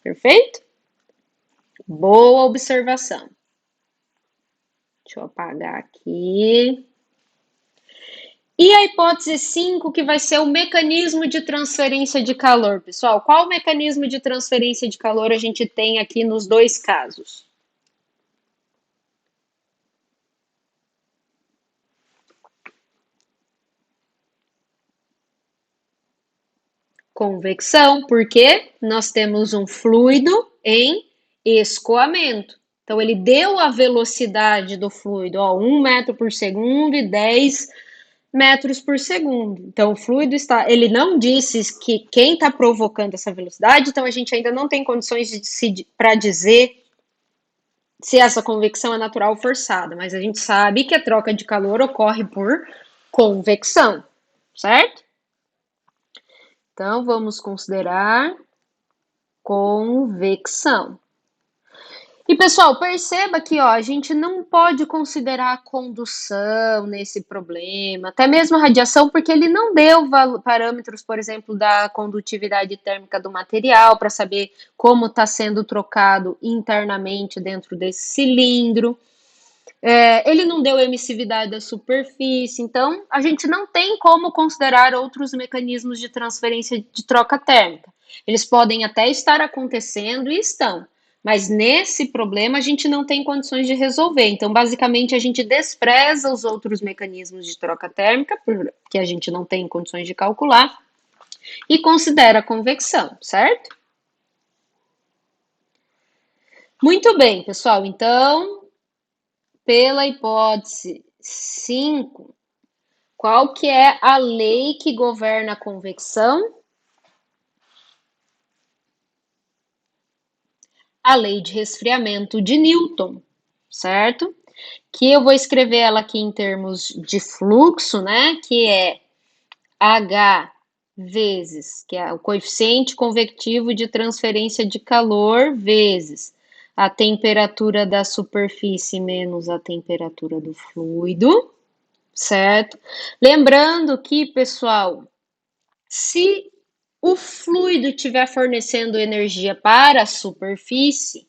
Perfeito? Boa observação. Deixa eu apagar aqui. E a hipótese 5, que vai ser o mecanismo de transferência de calor, pessoal. Qual mecanismo de transferência de calor a gente tem aqui nos dois casos? Convecção, porque nós temos um fluido em escoamento. Então, ele deu a velocidade do fluido, ó, 1 metro por segundo e 10 metros por segundo. Então, o fluido está. Ele não disse que quem está provocando essa velocidade, então a gente ainda não tem condições para dizer se essa convecção é natural ou forçada, mas a gente sabe que a troca de calor ocorre por convecção, certo? Então, vamos considerar convecção. E pessoal, perceba que ó, a gente não pode considerar a condução nesse problema, até mesmo a radiação, porque ele não deu parâmetros, por exemplo, da condutividade térmica do material para saber como está sendo trocado internamente dentro desse cilindro. Ele não deu emissividade da superfície, então a gente não tem como considerar outros mecanismos de transferência de troca térmica. Eles podem até estar acontecendo e estão, mas nesse problema a gente não tem condições de resolver. Então, basicamente, a gente despreza os outros mecanismos de troca térmica, porque a gente não tem condições de calcular, e considera a convecção, certo? Muito bem, pessoal. Então, pela hipótese 5, qual que é a lei que governa a convecção? A lei de resfriamento de Newton, certo? Que eu vou escrever ela aqui em termos de fluxo, né? Que é H vezes, que é o coeficiente convectivo de transferência de calor, vezes a temperatura da superfície menos a temperatura do fluido, certo? Lembrando que, pessoal, se o fluido estiver fornecendo energia para a superfície,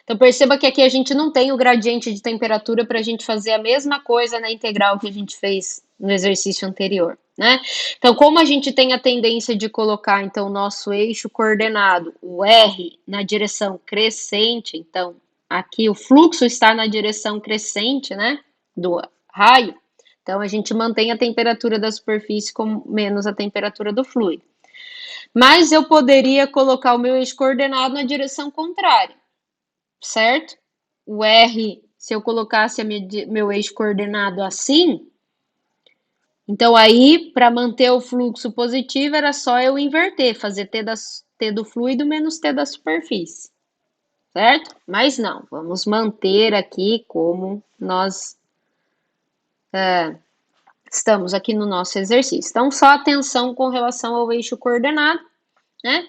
então perceba que aqui a gente não tem o gradiente de temperatura para a gente fazer a mesma coisa na integral que a gente fez no exercício anterior, né? Então, como a gente tem a tendência de colocar então o nosso eixo coordenado, o R, na direção crescente, então aqui o fluxo está na direção crescente, né, do raio, então a gente mantém a temperatura da superfície com menos a temperatura do fluido. Mas eu poderia colocar o meu eixo coordenado na direção contrária, certo? O R, se eu colocasse meu eixo coordenado assim, então aí, para manter o fluxo positivo, era só eu inverter, fazer T do fluido menos T da superfície, certo? Mas não, vamos manter aqui como nós estamos aqui no nosso exercício. Então, só atenção com relação ao eixo coordenado, né?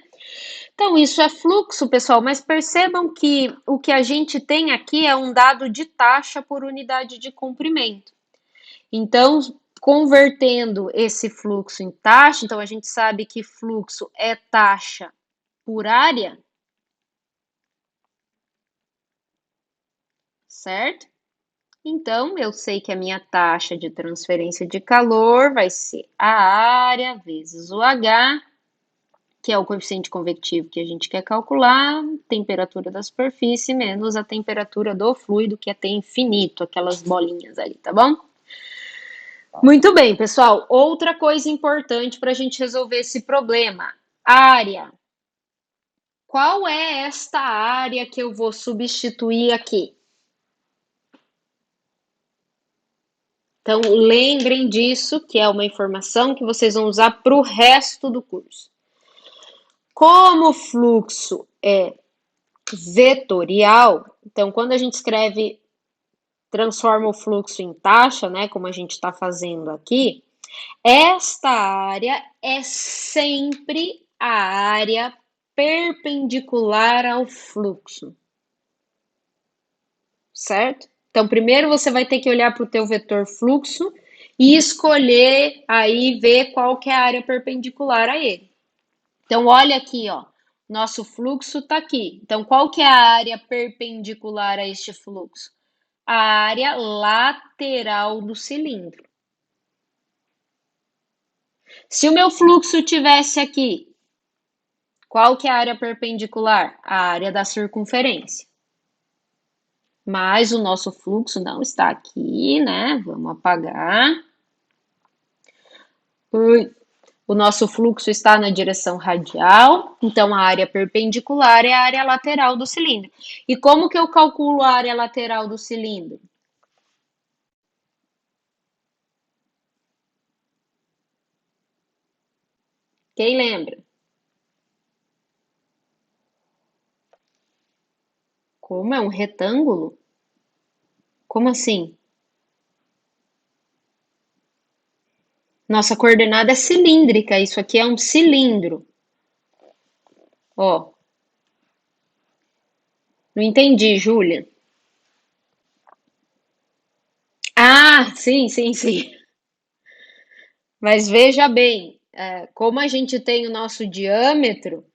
Então, isso é fluxo, pessoal, mas percebam que o que a gente tem aqui é um dado de taxa por unidade de comprimento. Então, convertendo esse fluxo em taxa, então a gente sabe que fluxo é taxa por área, certo? Então, eu sei que a minha taxa de transferência de calor vai ser a área vezes o H, que é o coeficiente convectivo que a gente quer calcular, temperatura da superfície menos a temperatura do fluido, que é T infinito, aquelas bolinhas ali, tá bom? Muito bem, pessoal. Outra coisa importante para a gente resolver esse problema: área. Qual é esta área que eu vou substituir aqui? Então, lembrem disso, que é uma informação que vocês vão usar para o resto do curso. Como o fluxo é vetorial, então quando a gente escreve, transforma o fluxo em taxa, né, como a gente está fazendo aqui, esta área é sempre a área perpendicular ao fluxo, certo? Então, primeiro você vai ter que olhar para o teu vetor fluxo e escolher aí, ver qual que é a área perpendicular a ele. Então, olha aqui, ó, nosso fluxo está aqui. Então, qual que é a área perpendicular a este fluxo? A área lateral do cilindro. Se o meu fluxo tivesse aqui, qual que é a área perpendicular? A área da circunferência. Mas o nosso fluxo não está aqui, né? Vamos apagar. O nosso fluxo está na direção radial, então a área perpendicular é a área lateral do cilindro. E como que eu calculo a área lateral do cilindro? Quem lembra? Como é um retângulo? Como assim? Nossa coordenada é cilíndrica, isso aqui é um cilindro. Ó, não entendi, Júlia. Ah, sim, sim, sim. Mas veja bem, como a gente tem o nosso diâmetro,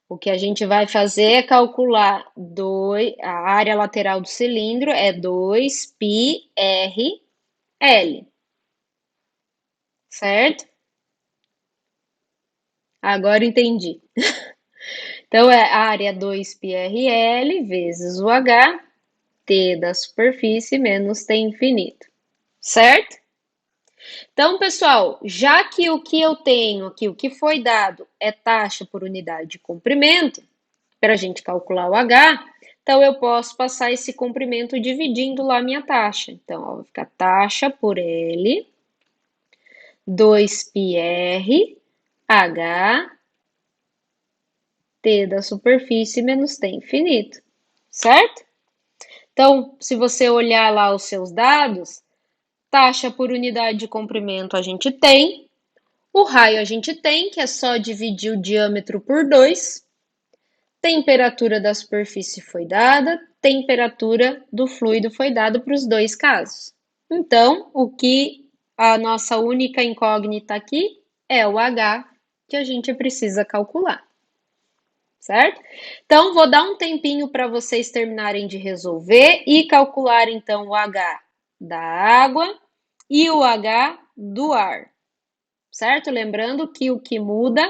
o que a gente vai fazer é calcular a área lateral do cilindro é 2πrl, certo? Agora entendi. Então é a área 2πrl vezes o h, t da superfície menos t infinito, certo? Então, pessoal, já que o que eu tenho aqui, o que foi dado é taxa por unidade de comprimento, para a gente calcular o H, então eu posso passar esse comprimento dividindo lá a minha taxa. Então, ó, vai ficar taxa por L, 2πr, H, T da superfície menos T infinito, certo? Então, se você olhar lá os seus dados, taxa por unidade de comprimento a gente tem, o raio a gente tem, que é só dividir o diâmetro por 2, temperatura da superfície foi dada, temperatura do fluido foi dada para os dois casos. Então, o que a nossa única incógnita aqui é o H que a gente precisa calcular, certo? Então, vou dar um tempinho para vocês terminarem de resolver e calcular então o H da água e o H do ar, certo? Lembrando que o que muda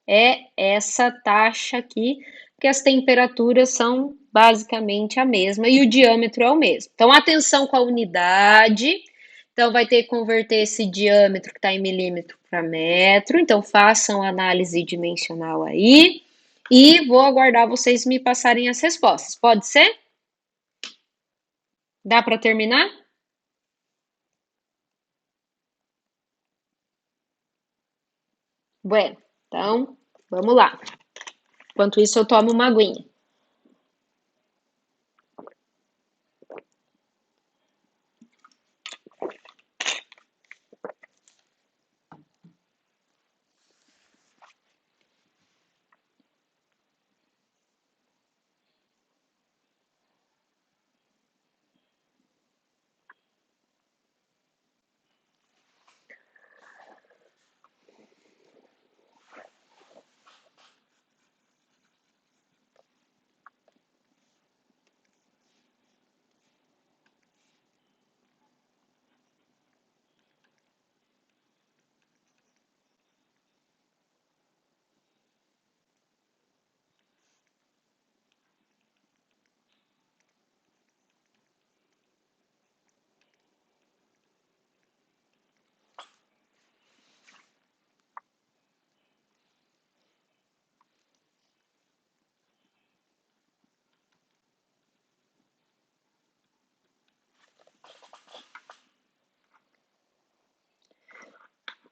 é essa taxa aqui, porque as temperaturas são basicamente a mesma e o diâmetro é o mesmo. Então, atenção com a unidade. Então, vai ter que converter esse diâmetro que está em milímetro para metro. Então, façam análise dimensional aí. E vou aguardar vocês me passarem as respostas. Pode ser? Dá para terminar? Bueno, então vamos lá. Enquanto isso, eu tomo uma aguinha.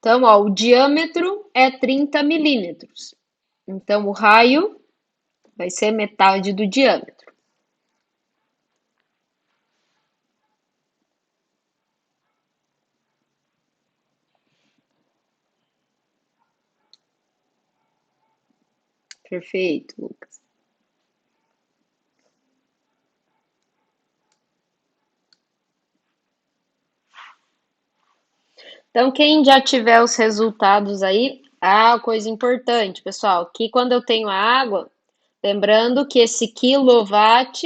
Então, ó, o diâmetro é 30 milímetros. Então, o raio vai ser metade do diâmetro. Perfeito, Lucas. Então, quem já tiver os resultados aí, coisa importante, pessoal, que quando eu tenho a água, lembrando que esse quilowatt,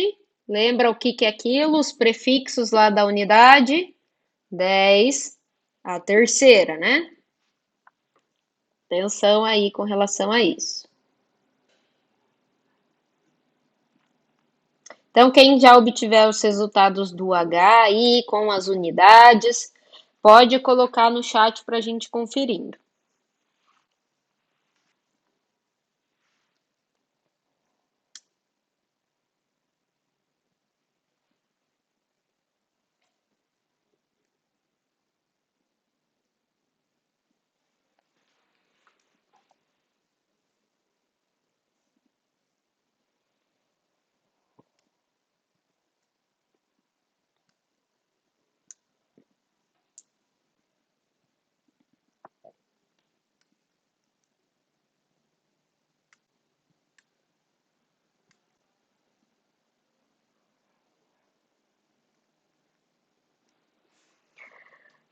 lembra o que que é quilo, os prefixos lá da unidade? 10 a terceira, né? Atenção aí com relação a isso. Então, quem já obtiver os resultados do H aí com as unidades, pode colocar no chat para a gente conferir.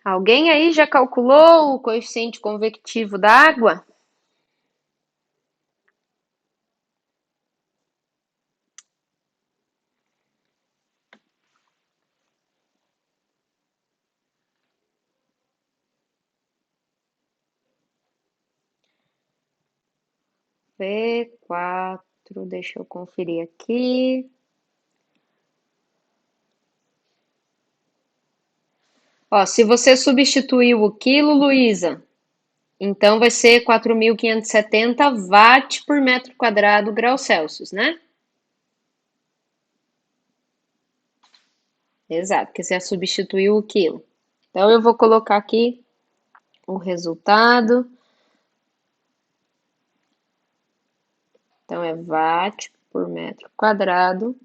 Alguém aí já calculou o coeficiente convectivo da água? V4, deixa eu conferir aqui. Ó, se você substituir o quilo, Luísa, então vai ser 4.570 watt por metro quadrado graus Celsius, né? Exato, porque você substituiu o quilo. Então eu vou colocar aqui o resultado. Então é watt por metro quadrado,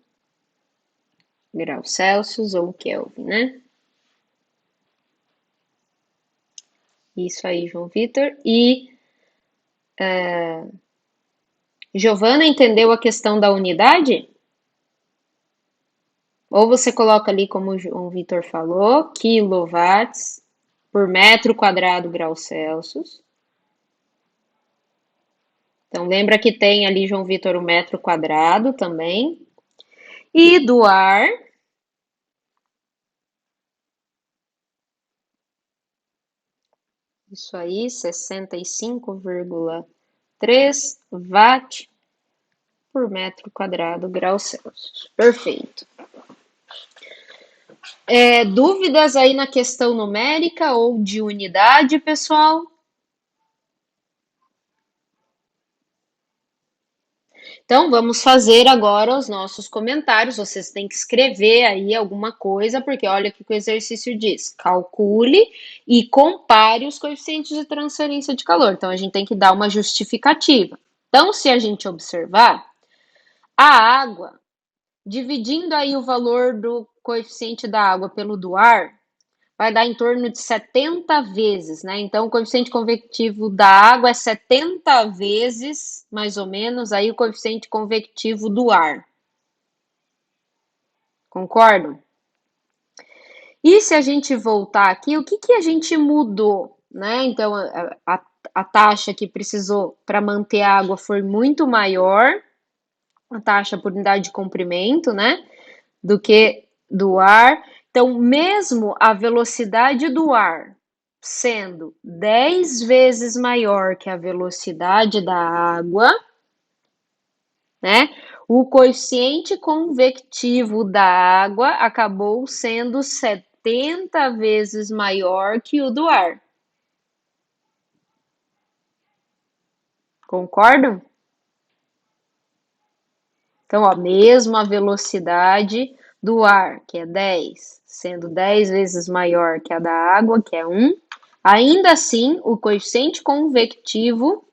graus Celsius ou Kelvin, né? Isso aí, João Vitor. E Giovana entendeu a questão da unidade? Ou você coloca ali, como o João Vitor falou, quilowatts por metro quadrado graus Celsius. Então, lembra que tem ali, João Vitor, o metro quadrado também. E do ar, isso aí, 65,3 watt por metro quadrado graus Celsius. Perfeito. Dúvidas aí na questão numérica ou de unidade, pessoal? Então, vamos fazer agora os nossos comentários. Vocês têm que escrever aí alguma coisa, porque olha o que o exercício diz. Calcule e compare os coeficientes de transferência de calor. Então, a gente tem que dar uma justificativa. Então, se a gente observar, a água, dividindo aí o valor do coeficiente da água pelo do ar, vai dar em torno de 70 vezes, né? Então, o coeficiente convectivo da água é 70 vezes, mais ou menos, aí o coeficiente convectivo do ar. Concordam? E se a gente voltar aqui, o que que a gente mudou, né? Então, a taxa que precisou para manter a água foi muito maior, a taxa por unidade de comprimento, né? Do que do ar. Então, mesmo a velocidade do ar sendo 10 vezes maior que a velocidade da água, né? O coeficiente convectivo da água acabou sendo 70 vezes maior que o do ar. Concordam? Então, ó, mesmo a velocidade do ar, que é 10, sendo 10 vezes maior que a da água, que é 1, Ainda assim, o coeficiente convectivo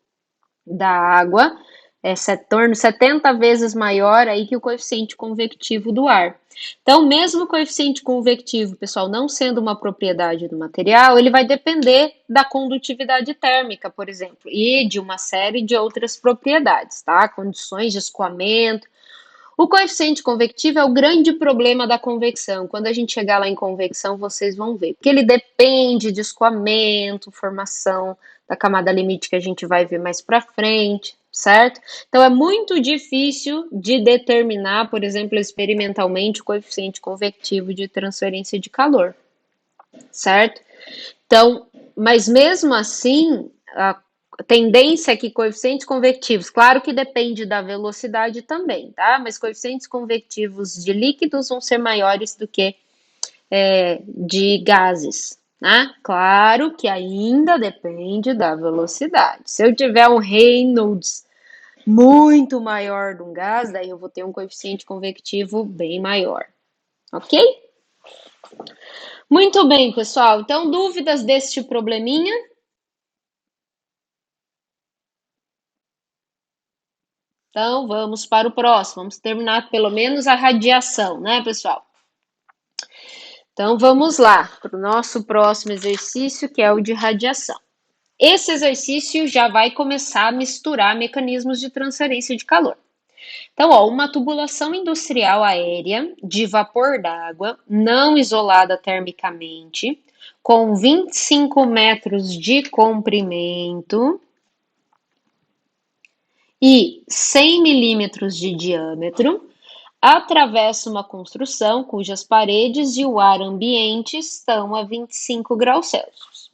da água é torno 70 vezes maior aí que o coeficiente convectivo do ar. Então, mesmo o coeficiente convectivo, pessoal, não sendo uma propriedade do material, ele vai depender da condutividade térmica, por exemplo, e de uma série de outras propriedades, tá? Condições de escoamento. O coeficiente convectivo é o grande problema da convecção. Quando a gente chegar lá em convecção, vocês vão ver. Porque ele depende de escoamento, formação da camada limite que a gente vai ver mais para frente, certo? Então é muito difícil de determinar, por exemplo, experimentalmente o coeficiente convectivo de transferência de calor, certo? Então, mas mesmo assim, a tendência é que coeficientes convectivos, claro que depende da velocidade também, tá? Mas coeficientes convectivos de líquidos vão ser maiores do que de gases, né? Claro que ainda depende da velocidade. Se eu tiver um Reynolds muito maior de um gás, daí eu vou ter um coeficiente convectivo bem maior, ok? Muito bem, pessoal. Então, dúvidas deste probleminha? Então, vamos para o próximo. Vamos terminar pelo menos a radiação, né, pessoal? Então, vamos lá para o nosso próximo exercício, que é o de radiação. Esse exercício já vai começar a misturar mecanismos de transferência de calor. Então, ó, uma tubulação industrial aérea de vapor d'água, não isolada termicamente, com 25 metros de comprimento e 100 milímetros de diâmetro, atravessa uma construção cujas paredes e o ar ambiente estão a 25 graus Celsius.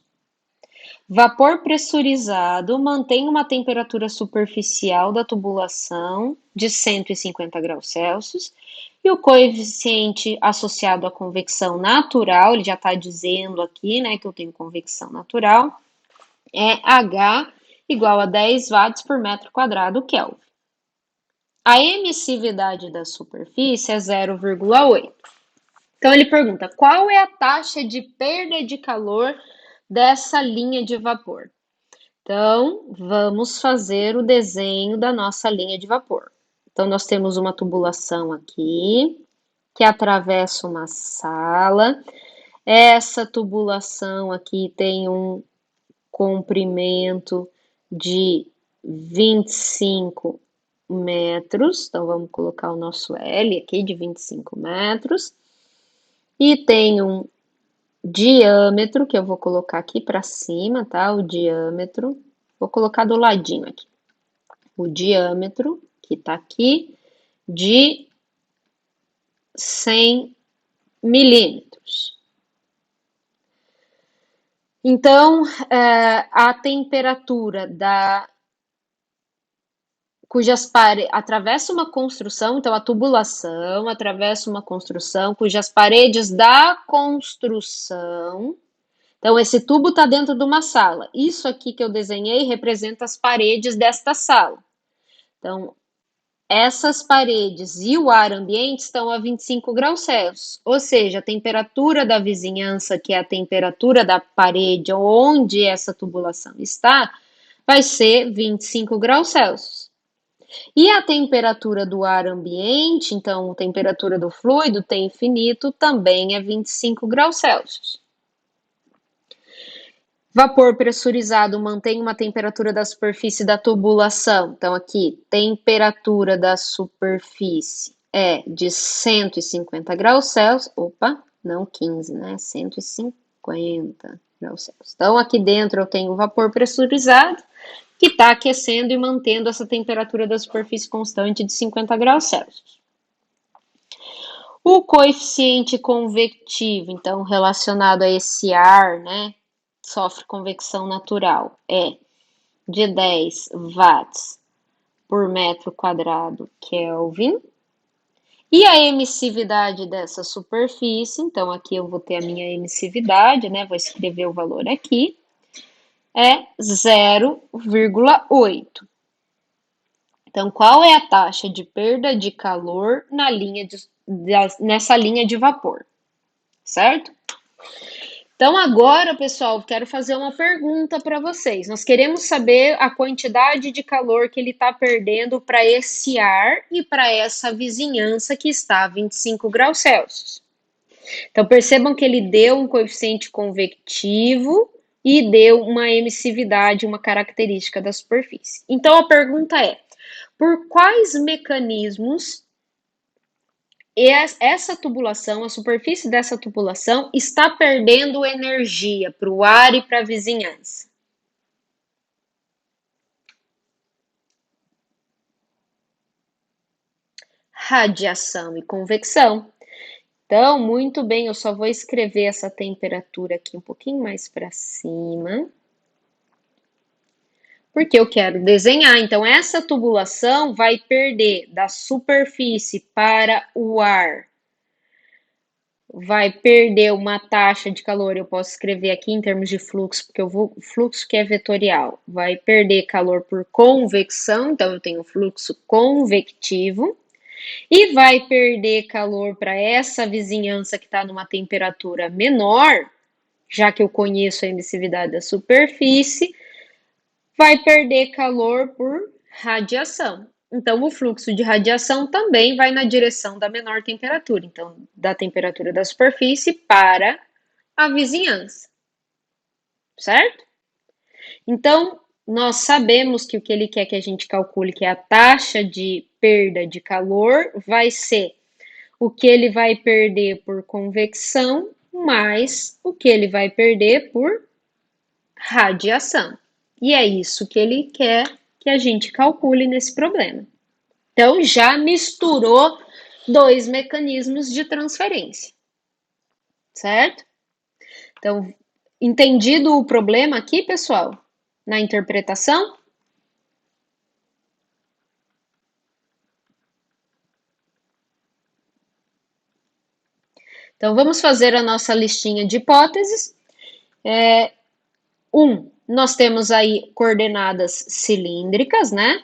Vapor pressurizado mantém uma temperatura superficial da tubulação de 150 graus Celsius e o coeficiente associado à convecção natural, ele já está dizendo aqui, né, que eu tenho convecção natural, é H igual a 10 watts por metro quadrado Kelvin. A emissividade da superfície é 0,8. Então ele pergunta: qual é a taxa de perda de calor dessa linha de vapor? Então, vamos fazer o desenho da nossa linha de vapor. Então, nós temos uma tubulação aqui, que atravessa uma sala. Essa tubulação aqui tem um comprimento de 25 metros. Então, vamos colocar o nosso L aqui de 25 metros. E tem um diâmetro, que eu vou colocar aqui para cima, tá? O diâmetro. Vou colocar do ladinho aqui. O diâmetro, que tá aqui, de 100 milímetros. Então, a temperatura cujas paredes atravessa uma construção, então a tubulação atravessa uma construção cujas paredes da construção. Então, esse tubo está dentro de uma sala. Isso aqui que eu desenhei representa as paredes desta sala. Então, essas paredes e o ar ambiente estão a 25 graus Celsius, ou seja, a temperatura da vizinhança, que é a temperatura da parede onde essa tubulação está, vai ser 25 graus Celsius. E a temperatura do ar ambiente, então a temperatura do fluido T infinito, também é 25 graus Celsius. Vapor pressurizado mantém uma temperatura da superfície da tubulação. Então, aqui, temperatura da superfície é de 150 graus Celsius. Opa, não 15, né? 150 graus Celsius. Então, aqui dentro eu tenho o vapor pressurizado, que está aquecendo e mantendo essa temperatura da superfície constante de 50 graus Celsius. O coeficiente convectivo, então, relacionado a esse ar, né? Sofre convecção natural é de 10 watts por metro quadrado Kelvin. E a emissividade dessa superfície, então aqui eu vou ter a minha emissividade, né? Vou escrever o valor aqui, é 0,8. Então, qual é a taxa de perda de calor nessa linha de vapor, certo? Então, agora, pessoal, quero fazer uma pergunta para vocês. Nós queremos saber a quantidade de calor que ele está perdendo para esse ar e para essa vizinhança que está a 25 graus Celsius. Então, percebam que ele deu um coeficiente convectivo e deu uma emissividade, uma característica da superfície. Então, a pergunta é: por quais mecanismos essa tubulação, a superfície dessa tubulação, está perdendo energia para o ar e para a vizinhança? Radiação e convecção. Então, muito bem, eu só vou escrever essa temperatura aqui um pouquinho mais para cima, porque eu quero desenhar. Então, essa tubulação vai perder da superfície para o ar, vai perder uma taxa de calor, eu posso escrever aqui em termos de fluxo, porque eu vou, fluxo que é vetorial, vai perder calor por convecção, então eu tenho fluxo convectivo, e vai perder calor para essa vizinhança que está numa temperatura menor, já que eu conheço a emissividade da superfície, vai perder calor por radiação. Então, o fluxo de radiação também vai na direção da menor temperatura, então, da temperatura da superfície para a vizinhança, certo? Então, nós sabemos que o que ele quer que a gente calcule, que é a taxa de perda de calor, vai ser o que ele vai perder por convecção mais o que ele vai perder por radiação. E é isso que ele quer que a gente calcule nesse problema. Então, já misturou dois mecanismos de transferência, certo? Então, entendido o problema aqui, pessoal, na interpretação? Então, vamos fazer a nossa listinha de hipóteses. Nós temos aí coordenadas cilíndricas, né?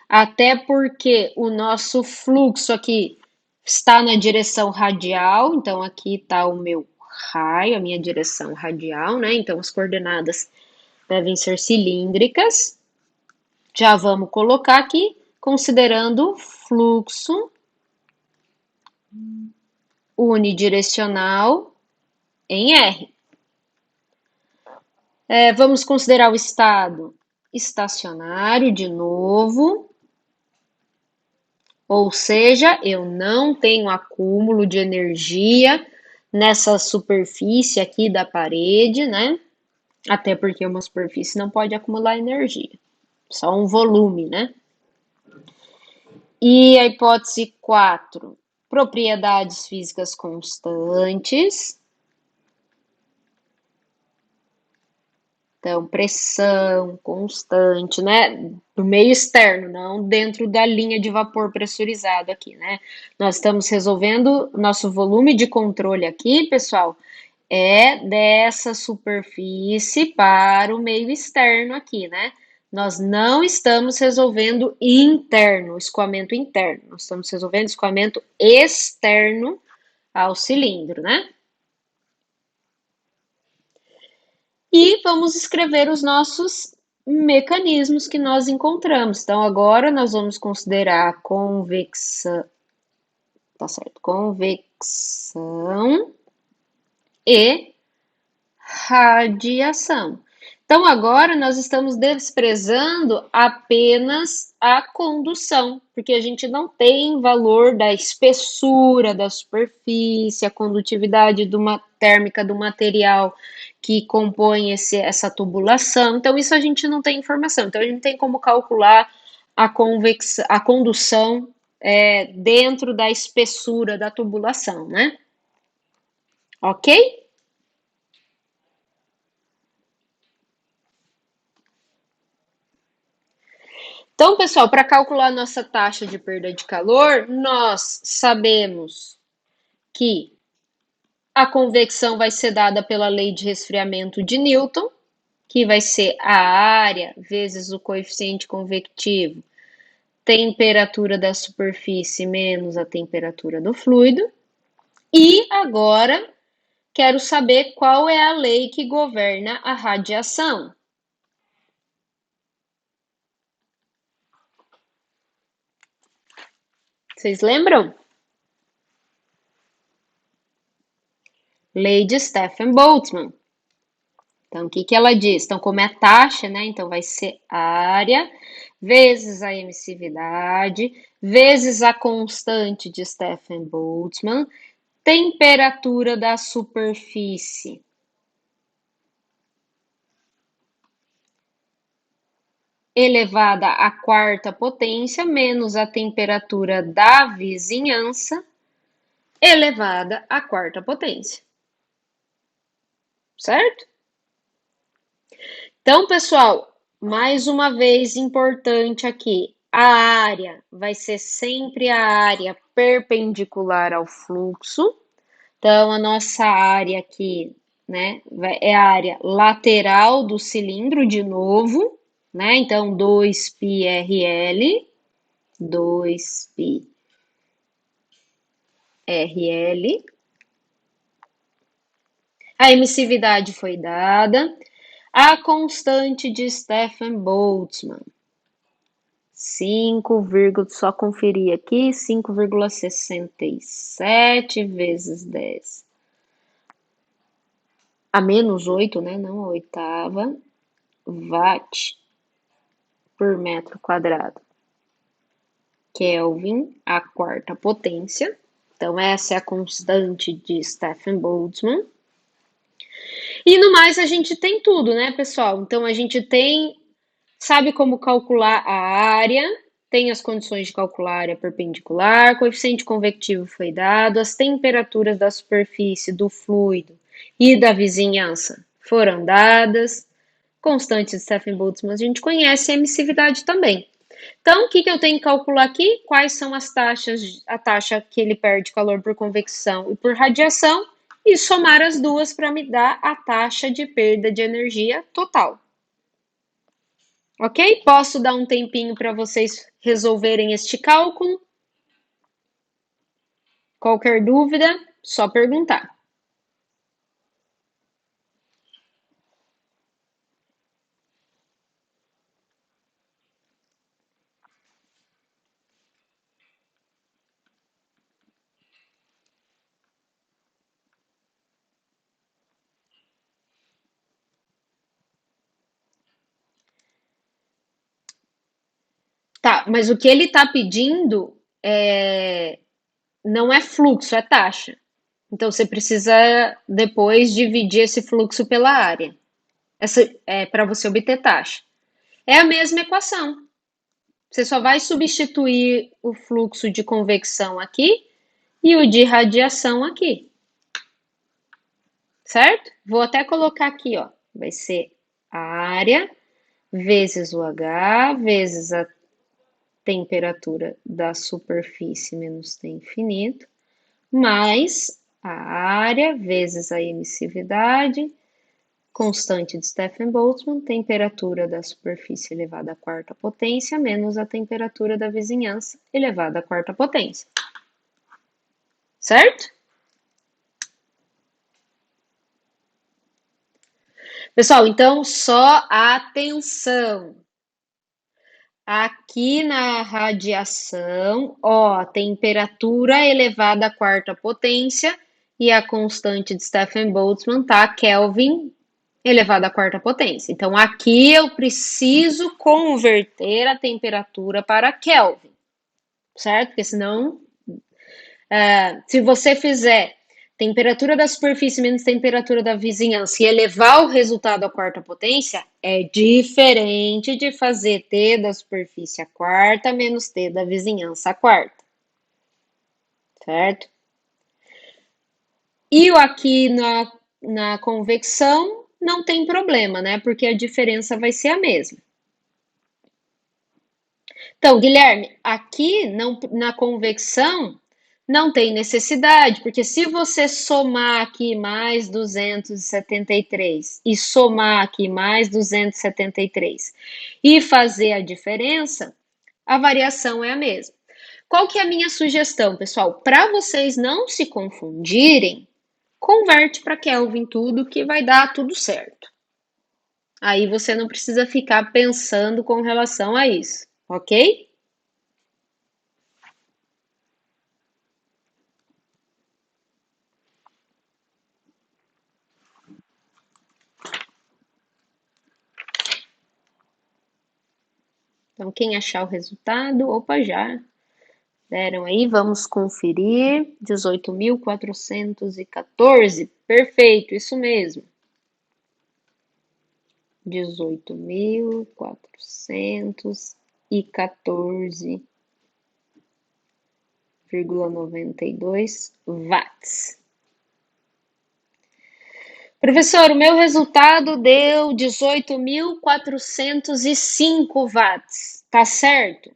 Até porque o nosso fluxo aqui está na direção radial, então aqui está o meu raio, a minha direção radial, né? Então as coordenadas devem ser cilíndricas. Já vamos colocar aqui, considerando fluxo unidirecional em R. Vamos considerar o estado estacionário de novo, ou seja, eu não tenho acúmulo de energia nessa superfície aqui da parede, né? Até porque uma superfície não pode acumular energia, só um volume, né? E a hipótese 4, propriedades físicas constantes. Então, pressão constante, né? Do meio externo, não dentro da linha de vapor pressurizado aqui, né? Nós estamos resolvendo nosso volume de controle aqui, pessoal, é dessa superfície para o meio externo aqui, né? Nós não estamos resolvendo interno, escoamento interno, nós estamos resolvendo escoamento externo ao cilindro, né? E vamos escrever os nossos mecanismos que nós encontramos. Então, agora nós vamos considerar a convecção, tá certo? Convecção e radiação. Então, agora nós estamos desprezando apenas a condução, porque a gente não tem valor da espessura da superfície, a condutividade térmica do material que compõe essa tubulação. Então, isso a gente não tem informação. Então, a gente tem como calcular a condução dentro da espessura da tubulação, né? Ok? Então, pessoal, para calcular nossa taxa de perda de calor, nós sabemos que a convecção vai ser dada pela lei de resfriamento de Newton, que vai ser a área vezes o coeficiente convectivo temperatura da superfície menos a temperatura do fluido. E agora quero saber qual é a lei que governa a radiação. Vocês lembram? Lei de Stefan-Boltzmann. Então, o que que ela diz? Então, como é a taxa, né? Então, vai ser área vezes a emissividade vezes a constante de Stefan-Boltzmann, temperatura da superfície elevada à quarta potência menos a temperatura da vizinhança elevada à quarta potência. Certo? Então, pessoal, mais uma vez importante aqui, a área vai ser sempre a área perpendicular ao fluxo. Então, a nossa área aqui, né, é a área lateral do cilindro de novo, né? Então, 2πrl, 2πrl. A emissividade foi dada. A constante de Stefan-Boltzmann, 5, só conferir aqui, 5,67 vezes 10 a menos 8, né? Não a oitava, watt por metro quadrado. Kelvin, a quarta potência. Então, essa é a constante de Stefan-Boltzmann. E no mais, a gente tem tudo, né, pessoal? Então, a gente sabe como calcular a área, tem as condições de calcular a área perpendicular, coeficiente convectivo foi dado, as temperaturas da superfície, do fluido e da vizinhança foram dadas, constante de Stefan-Boltzmann a gente conhece, a emissividade também. Então, o que eu tenho que calcular aqui? Quais são as taxas, a taxa que ele perde calor por convecção e por radiação, e somar as duas para me dar a taxa de perda de energia total. Ok? Posso dar um tempinho para vocês resolverem este cálculo? Qualquer dúvida, só perguntar. Tá, mas o que ele está pedindo não é fluxo, é taxa. Então você precisa depois dividir esse fluxo pela área. Essa é para você obter taxa. É a mesma equação. Você só vai substituir o fluxo de convecção aqui e o de radiação aqui. Certo? Vou até colocar aqui, ó. Vai ser a área vezes o H vezes a temperatura da superfície menos T infinito, mais a área vezes a emissividade, constante de Stefan-Boltzmann, temperatura da superfície elevada à quarta potência, menos a temperatura da vizinhança elevada à quarta potência. Certo? Pessoal, então só atenção. Aqui na radiação, ó, temperatura elevada à quarta potência e a constante de Stefan-Boltzmann tá Kelvin elevado à quarta potência. Então, aqui eu preciso converter a temperatura para Kelvin, certo? Porque senão, se você fizer temperatura da superfície menos temperatura da vizinhança e elevar o resultado à quarta potência, é diferente de fazer T da superfície à quarta menos T da vizinhança à quarta, certo? E aqui na convecção não tem problema, né? Porque a diferença vai ser a mesma. Então, Guilherme, aqui na convecção não tem necessidade, porque se você somar aqui mais 273 e somar aqui mais 273 e fazer a diferença, a variação é a mesma. Qual que é a minha sugestão, pessoal? Para vocês não se confundirem, converte para Kelvin tudo que vai dar tudo certo. Aí você não precisa ficar pensando com relação a isso, ok? Então, quem achar o resultado, opa, já deram aí, vamos conferir. 18.414. Perfeito, isso mesmo. 18.414,92 watts. Professor, o meu resultado deu 18.405 watts. Tá certo?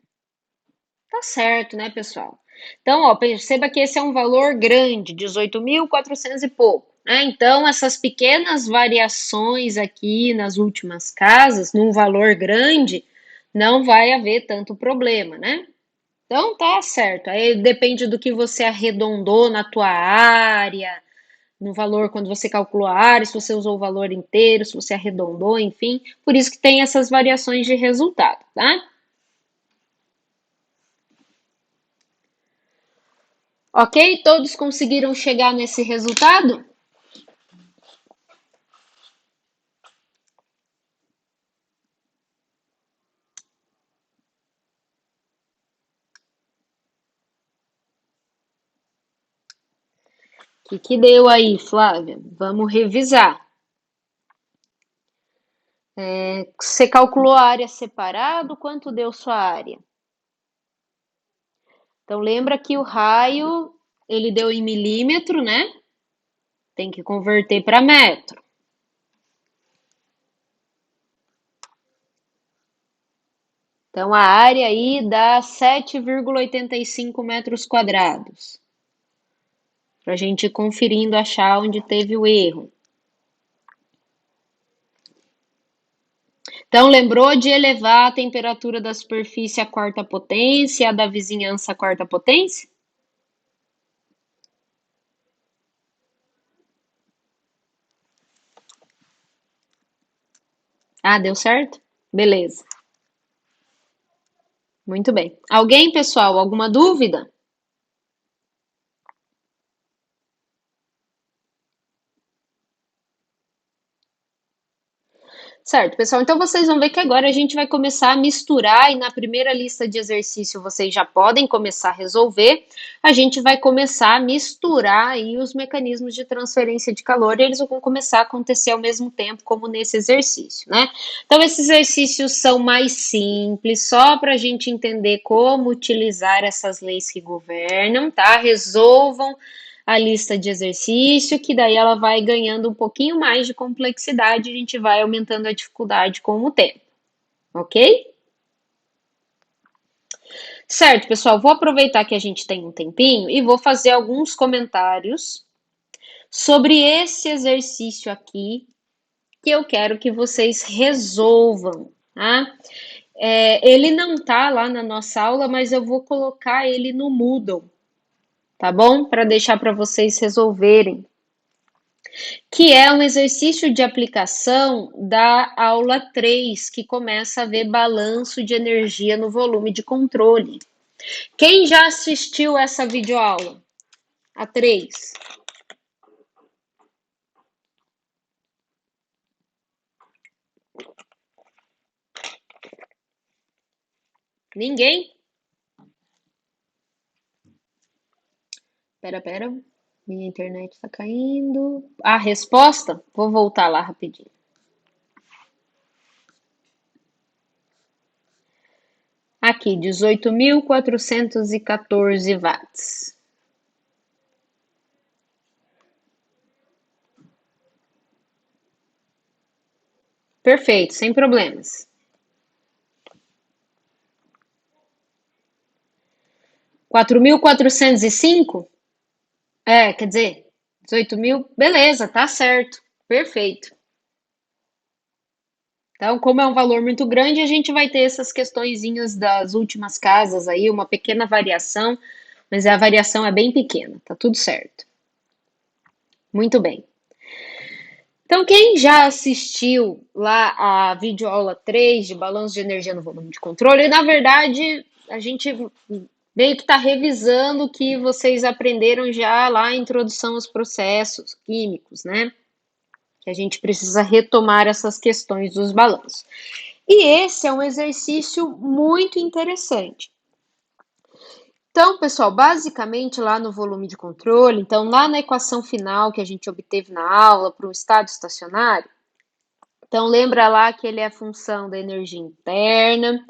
Tá certo, né, pessoal? Então, ó, perceba que esse é um valor grande, 18.400 e pouco, né? Então, essas pequenas variações aqui nas últimas casas, num valor grande, não vai haver tanto problema, né? Então, tá certo. Aí depende do que você arredondou na tua área, no valor quando você calculou a área, se você usou o valor inteiro, se você arredondou, enfim. Por isso que tem essas variações de resultado, tá? Ok? Todos conseguiram chegar nesse resultado? O que deu aí, Flávia? Vamos revisar. Você calculou a área separado? Quanto deu sua área? Então lembra que o raio ele deu em milímetro, né? Tem que converter para metro. Então a área aí dá 7,85 metros quadrados. Para a gente ir conferindo, achar onde teve o erro. Então, lembrou de elevar a temperatura da superfície à quarta potência e a da vizinhança à quarta potência? Ah, deu certo? Beleza. Muito bem. Alguém, pessoal, alguma dúvida? Certo, pessoal. Então vocês vão ver que agora a gente vai começar a misturar e na primeira lista de exercício vocês já podem começar a resolver. A gente vai começar a misturar aí os mecanismos de transferência de calor e eles vão começar a acontecer ao mesmo tempo, como nesse exercício, né? Então esses exercícios são mais simples, só para a gente entender como utilizar essas leis que governam, tá? Resolvam a lista de exercício, que daí ela vai ganhando um pouquinho mais de complexidade, a gente vai aumentando a dificuldade com o tempo, ok? Certo, pessoal, vou aproveitar que a gente tem um tempinho e vou fazer alguns comentários sobre esse exercício aqui que eu quero que vocês resolvam, tá? Ele não tá lá na nossa aula, mas eu vou colocar ele no Moodle, tá bom? Para deixar para vocês resolverem. Que é um exercício de aplicação da aula 3, que começa a ver balanço de energia no volume de controle. Quem já assistiu essa videoaula? A 3? Ninguém? Pera. Minha internet está caindo. A resposta? Vou voltar lá rapidinho. Aqui, 18.414 watts. Perfeito, sem problemas. 4.405? Quer dizer, 18 mil, beleza, tá certo, perfeito. Então, como é um valor muito grande, a gente vai ter essas questõezinhas das últimas casas aí, uma pequena variação, mas a variação é bem pequena, tá tudo certo. Muito bem. Então, quem já assistiu lá a videoaula 3 de balanço de energia no volume de controle, na verdade, a gente meio que está revisando o que vocês aprenderam já lá em introdução aos processos químicos, né? Que a gente precisa retomar essas questões dos balanços. E esse é um exercício muito interessante. Então, pessoal, basicamente lá no volume de controle, então lá na equação final que a gente obteve na aula para o estado estacionário, então lembra lá que ele é a função da energia interna,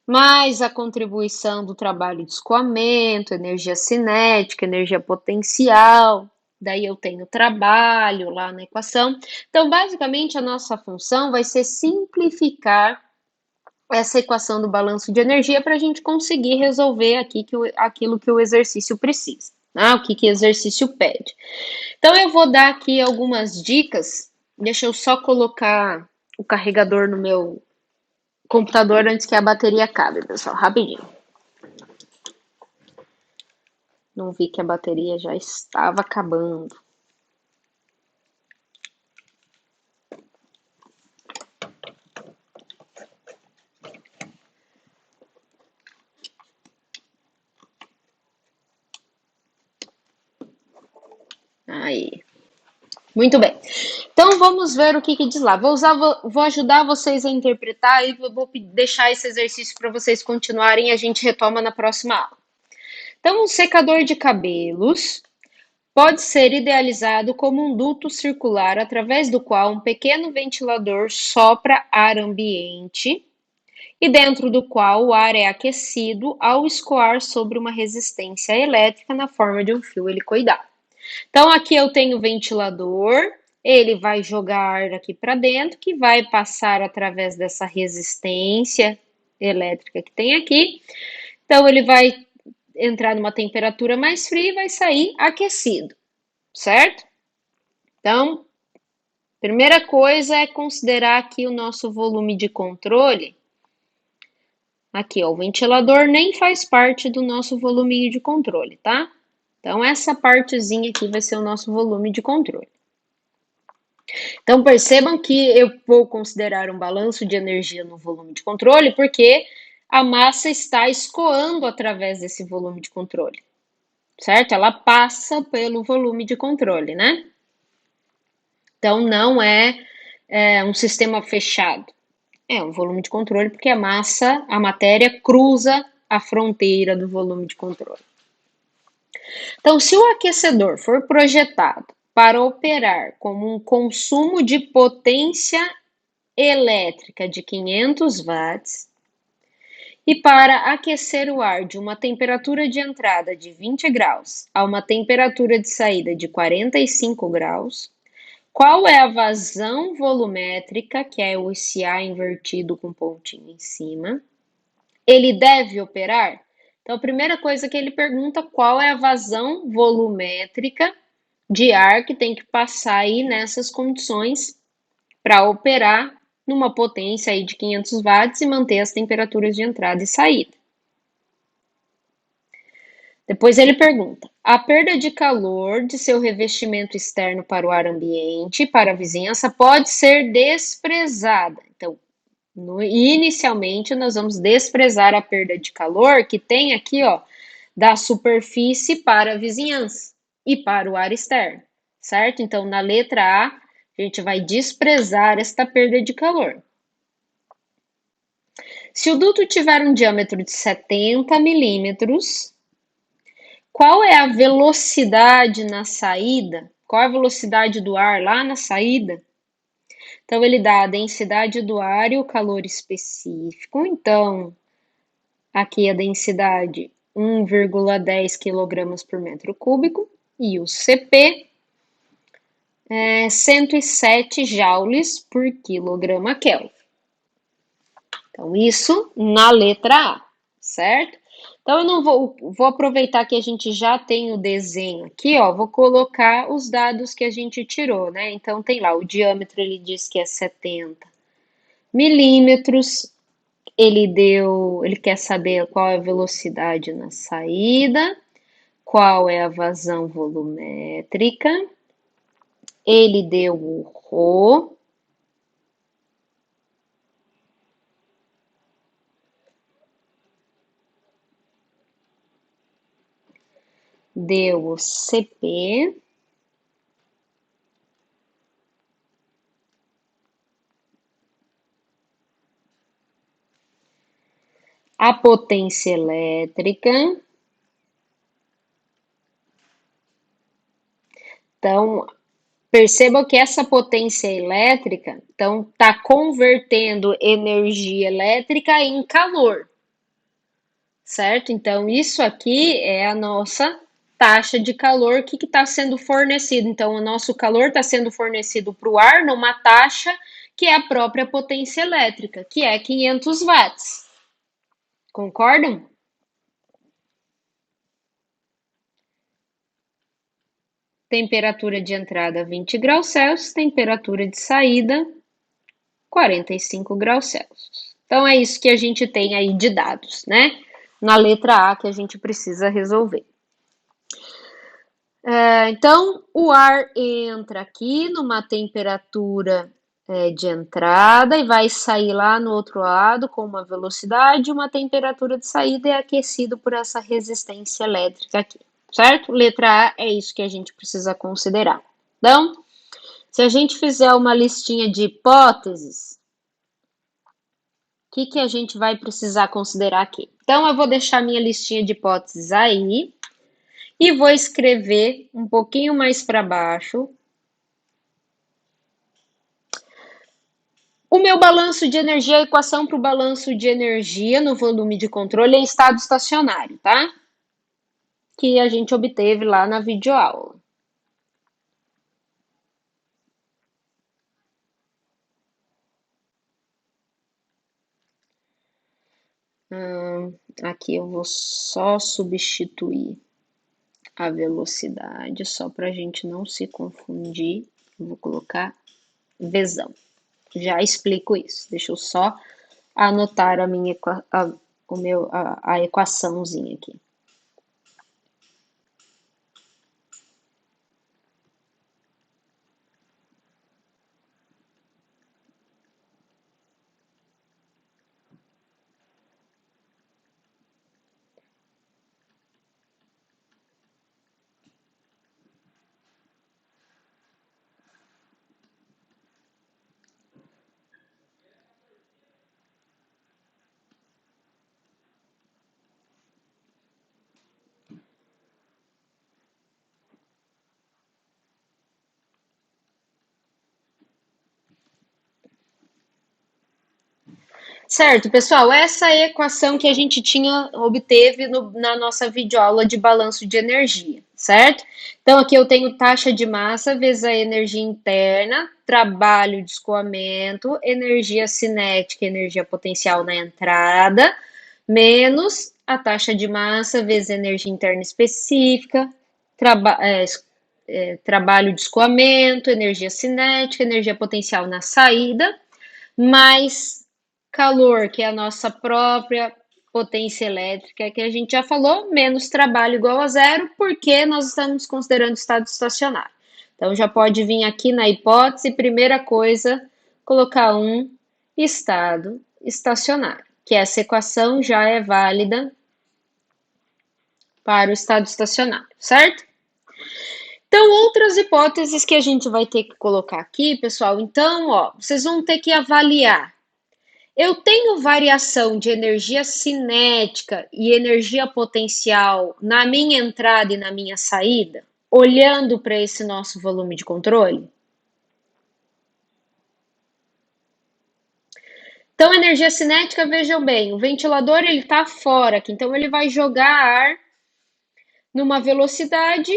mais a contribuição do trabalho de escoamento, energia cinética, energia potencial, daí eu tenho trabalho lá na equação. Então, basicamente, a nossa função vai ser simplificar essa equação do balanço de energia para a gente conseguir resolver aqui aquilo que o exercício precisa, né? O que o exercício pede. Então, eu vou dar aqui algumas dicas. Deixa eu só colocar o carregador no meu computador antes que a bateria acabe, pessoal, rapidinho. Não vi que a bateria já estava acabando. Aí. Muito bem. Então vamos ver o que diz lá. Vou ajudar vocês a interpretar e vou deixar esse exercício para vocês continuarem e a gente retoma na próxima aula. Então, um secador de cabelos pode ser idealizado como um duto circular através do qual um pequeno ventilador sopra ar ambiente e dentro do qual o ar é aquecido ao escoar sobre uma resistência elétrica na forma de um fio helicoidal. Então, aqui eu tenho o ventilador, ele vai jogar ar aqui para dentro, que vai passar através dessa resistência elétrica que tem aqui. Então, ele vai entrar numa temperatura mais fria e vai sair aquecido, certo? Então, primeira coisa é considerar aqui o nosso volume de controle. Aqui, ó, o ventilador nem faz parte do nosso volume de controle, tá? Então, essa partezinha aqui vai ser o nosso volume de controle. Então, percebam que eu vou considerar um balanço de energia no volume de controle, porque a massa está escoando através desse volume de controle, certo? Ela passa pelo volume de controle, né? Então, não é um sistema fechado. É um volume de controle porque a massa, a matéria, cruza a fronteira do volume de controle. Então, se o aquecedor for projetado para operar como um consumo de potência elétrica de 500 watts e para aquecer o ar de uma temperatura de entrada de 20 graus a uma temperatura de saída de 45 graus, qual é a vazão volumétrica, que é o SA invertido com pontinho em cima? Ele deve operar? Então, a primeira coisa que ele pergunta, qual é a vazão volumétrica de ar que tem que passar aí nessas condições para operar numa potência aí de 500 watts e manter as temperaturas de entrada e saída. Depois ele pergunta: a perda de calor de seu revestimento externo para o ar ambiente e para a vizinhança pode ser desprezada. Então, inicialmente, nós vamos desprezar a perda de calor que tem aqui, ó, da superfície para a vizinhança e para o ar externo, certo? Então, na letra A, a gente vai desprezar esta perda de calor. Se o duto tiver um diâmetro de 70 milímetros, qual é a velocidade na saída? Qual é a velocidade do ar lá na saída? Então, ele dá a densidade do ar e o calor específico. Então, aqui a densidade 1,10 kg por metro cúbico e o CP é 107 joules por quilograma Kelvin. Então, isso na letra A, certo? Então, eu não vou aproveitar que a gente já tem o desenho aqui, ó, vou colocar os dados que a gente tirou, né? Então, tem lá, o diâmetro ele diz que é 70 milímetros. Ele quer saber qual é a velocidade na saída, qual é a vazão volumétrica. Ele deu o ρ. Deu o CP. A potência elétrica. Então, perceba que essa potência elétrica, então, está convertendo energia elétrica em calor, certo? Então, isso aqui é a nossa taxa de calor que está sendo fornecido. Então, o nosso calor está sendo fornecido para o ar numa taxa que é a própria potência elétrica, que é 500 watts. Concordam? Temperatura de entrada 20 graus Celsius, temperatura de saída 45 graus Celsius. Então é isso que a gente tem aí de dados, né? Na letra A que a gente precisa resolver. Então, o ar entra aqui numa temperatura de entrada e vai sair lá no outro lado com uma velocidade, uma temperatura de saída e é aquecido por essa resistência elétrica aqui, certo? Letra A é isso que a gente precisa considerar. Então, se a gente fizer uma listinha de hipóteses, o que a gente vai precisar considerar aqui? Então, eu vou deixar minha listinha de hipóteses aí e vou escrever um pouquinho mais para baixo o meu balanço de energia, a equação para o balanço de energia no volume de controle em estado estacionário, tá? Que a gente obteve lá na videoaula. Aqui eu vou só substituir a velocidade, só para a gente não se confundir. Eu vou colocar Vzão. Já explico isso. Deixa eu só anotar a equaçãozinha aqui. Certo, pessoal, essa é a equação que a gente obteve na nossa videoaula de balanço de energia, certo? Então, aqui eu tenho taxa de massa vezes a energia interna, trabalho de escoamento, energia cinética, energia potencial na entrada, menos a taxa de massa vezes a energia interna específica, trabalho de escoamento, energia cinética, energia potencial na saída, mais calor, que é a nossa própria potência elétrica, que a gente já falou, menos trabalho igual a zero, porque nós estamos considerando estado estacionário. Então, já pode vir aqui na hipótese, primeira coisa, colocar um estado estacionário, que essa equação já é válida para o estado estacionário, certo? Então, outras hipóteses que a gente vai ter que colocar aqui, pessoal. Então, ó, vocês vão ter que avaliar. Eu tenho variação de energia cinética e energia potencial na minha entrada e na minha saída, olhando para esse nosso volume de controle? Então, energia cinética, vejam bem, o ventilador ele está fora aqui, então ele vai jogar ar numa velocidade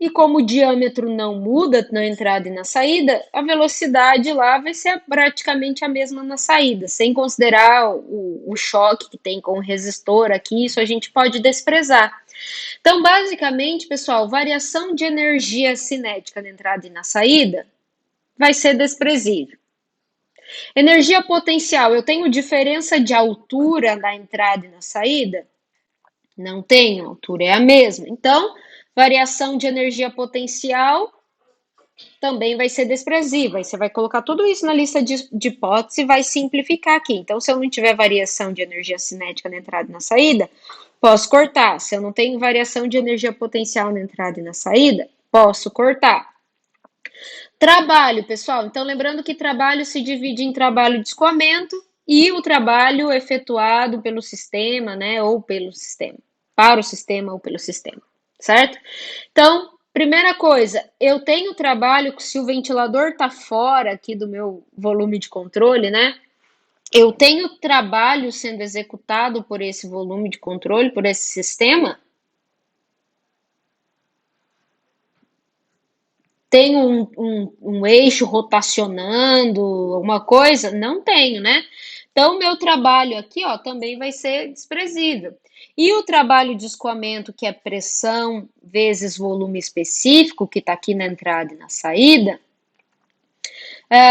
e como o diâmetro não muda na entrada e na saída, a velocidade lá vai ser praticamente a mesma na saída, sem considerar o choque que tem com o resistor aqui, isso a gente pode desprezar. Então, basicamente, pessoal, variação de energia cinética na entrada e na saída vai ser desprezível. Energia potencial, eu tenho diferença de altura na entrada e na saída? Não tenho, a altura é a mesma. Então, variação de energia potencial também vai ser desprezível. Aí você vai colocar tudo isso na lista de hipóteses e vai simplificar aqui. Então, se eu não tiver variação de energia cinética na entrada e na saída, posso cortar. Se eu não tenho variação de energia potencial na entrada e na saída, posso cortar. Trabalho, pessoal. Então, lembrando que trabalho se divide em trabalho de escoamento e o trabalho efetuado pelo sistema, né, ou pelo sistema, para o sistema ou pelo sistema, certo? Então, primeira coisa, eu tenho trabalho que se o ventilador está fora aqui do meu volume de controle, né? Eu tenho trabalho sendo executado por esse volume de controle, por esse sistema. Tenho um eixo rotacionando, alguma coisa? Não tenho, né? Então, meu trabalho aqui, ó, também vai ser desprezível. E o trabalho de escoamento, que é pressão vezes volume específico, que está aqui na entrada e na saída,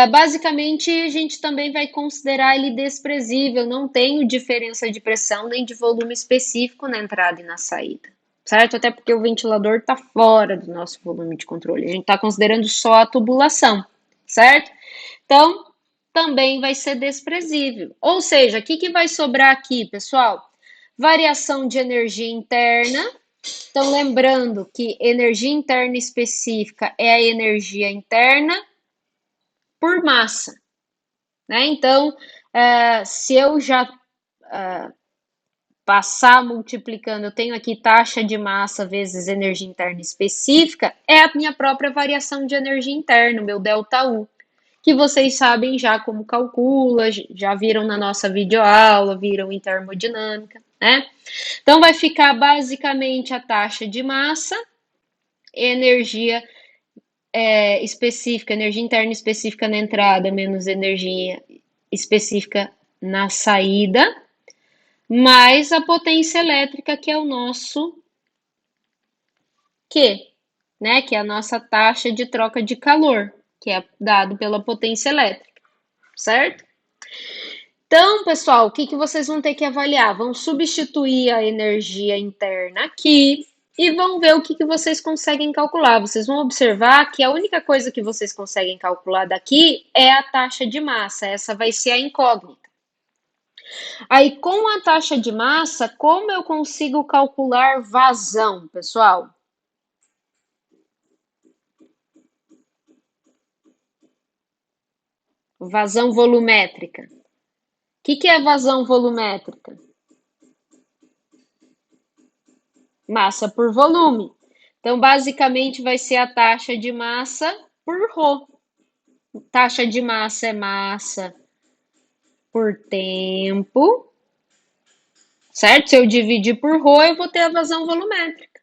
basicamente a gente também vai considerar ele desprezível, não tenho diferença de pressão nem de volume específico na entrada e na saída, certo? Até porque o ventilador está fora do nosso volume de controle, a gente está considerando só a tubulação, certo? Então, também vai ser desprezível. Ou seja, o que vai sobrar aqui, pessoal? Variação de energia interna. Então, lembrando que energia interna específica é a energia interna por massa, né? Então, se eu já passar multiplicando, eu tenho aqui taxa de massa vezes energia interna específica, é a minha própria variação de energia interna, o meu ΔU, que vocês sabem já como calcula, já viram na nossa videoaula, viram em termodinâmica, né? Então, vai ficar basicamente a taxa de massa, energia específica, energia interna específica na entrada, menos energia específica na saída, mais a potência elétrica, que é o nosso Q, né? Que é a nossa taxa de troca de calor, que é dado pela potência elétrica, certo? Então, pessoal, o que vocês vão ter que avaliar? Vão substituir a energia interna aqui e vão ver o que vocês conseguem calcular. Vocês vão observar que a única coisa que vocês conseguem calcular daqui é a taxa de massa. Essa vai ser a incógnita. Aí, com a taxa de massa, como eu consigo calcular vazão, pessoal? Vazão volumétrica. O que é vazão volumétrica? Massa por volume. Então, basicamente, vai ser a taxa de massa por ρ. Taxa de massa é massa por tempo, certo? Se eu dividir por ρ, eu vou ter a vazão volumétrica,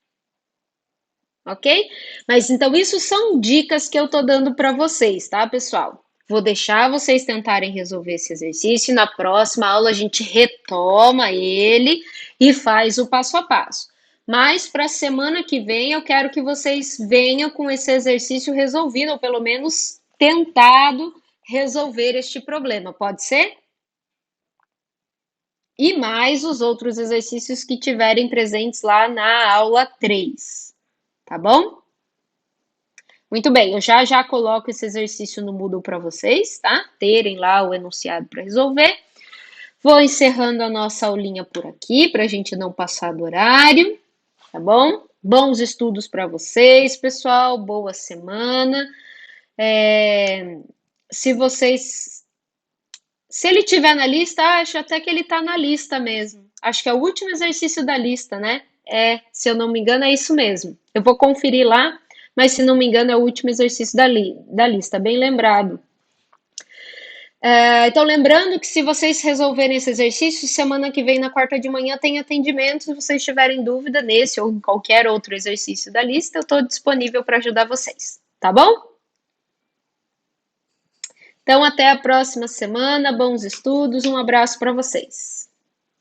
ok? Mas então, isso são dicas que eu tô dando para vocês, tá, pessoal? Vou deixar vocês tentarem resolver esse exercício. Na próxima aula, a gente retoma ele e faz o passo a passo. Mas para a semana que vem, eu quero que vocês venham com esse exercício resolvido, ou pelo menos tentado resolver este problema. Pode ser? E mais os outros exercícios que tiverem presentes lá na aula 3. Tá bom? Muito bem, eu já coloco esse exercício no Moodle para vocês, tá? Terem lá o enunciado para resolver. Vou encerrando a nossa aulinha por aqui, para a gente não passar do horário, tá bom? Bons estudos para vocês, pessoal. Boa semana. Se vocês... Se ele tiver na lista, acho até que ele está na lista mesmo. Acho que é o último exercício da lista, né? Se eu não me engano, é isso mesmo. Eu vou conferir lá, mas se não me engano, é o último exercício da lista, bem lembrado. Então, lembrando que se vocês resolverem esse exercício, semana que vem, na quarta de manhã, tem atendimento. Se vocês tiverem dúvida nesse ou em qualquer outro exercício da lista, eu estou disponível para ajudar vocês, tá bom? Então, até a próxima semana, bons estudos, um abraço para vocês.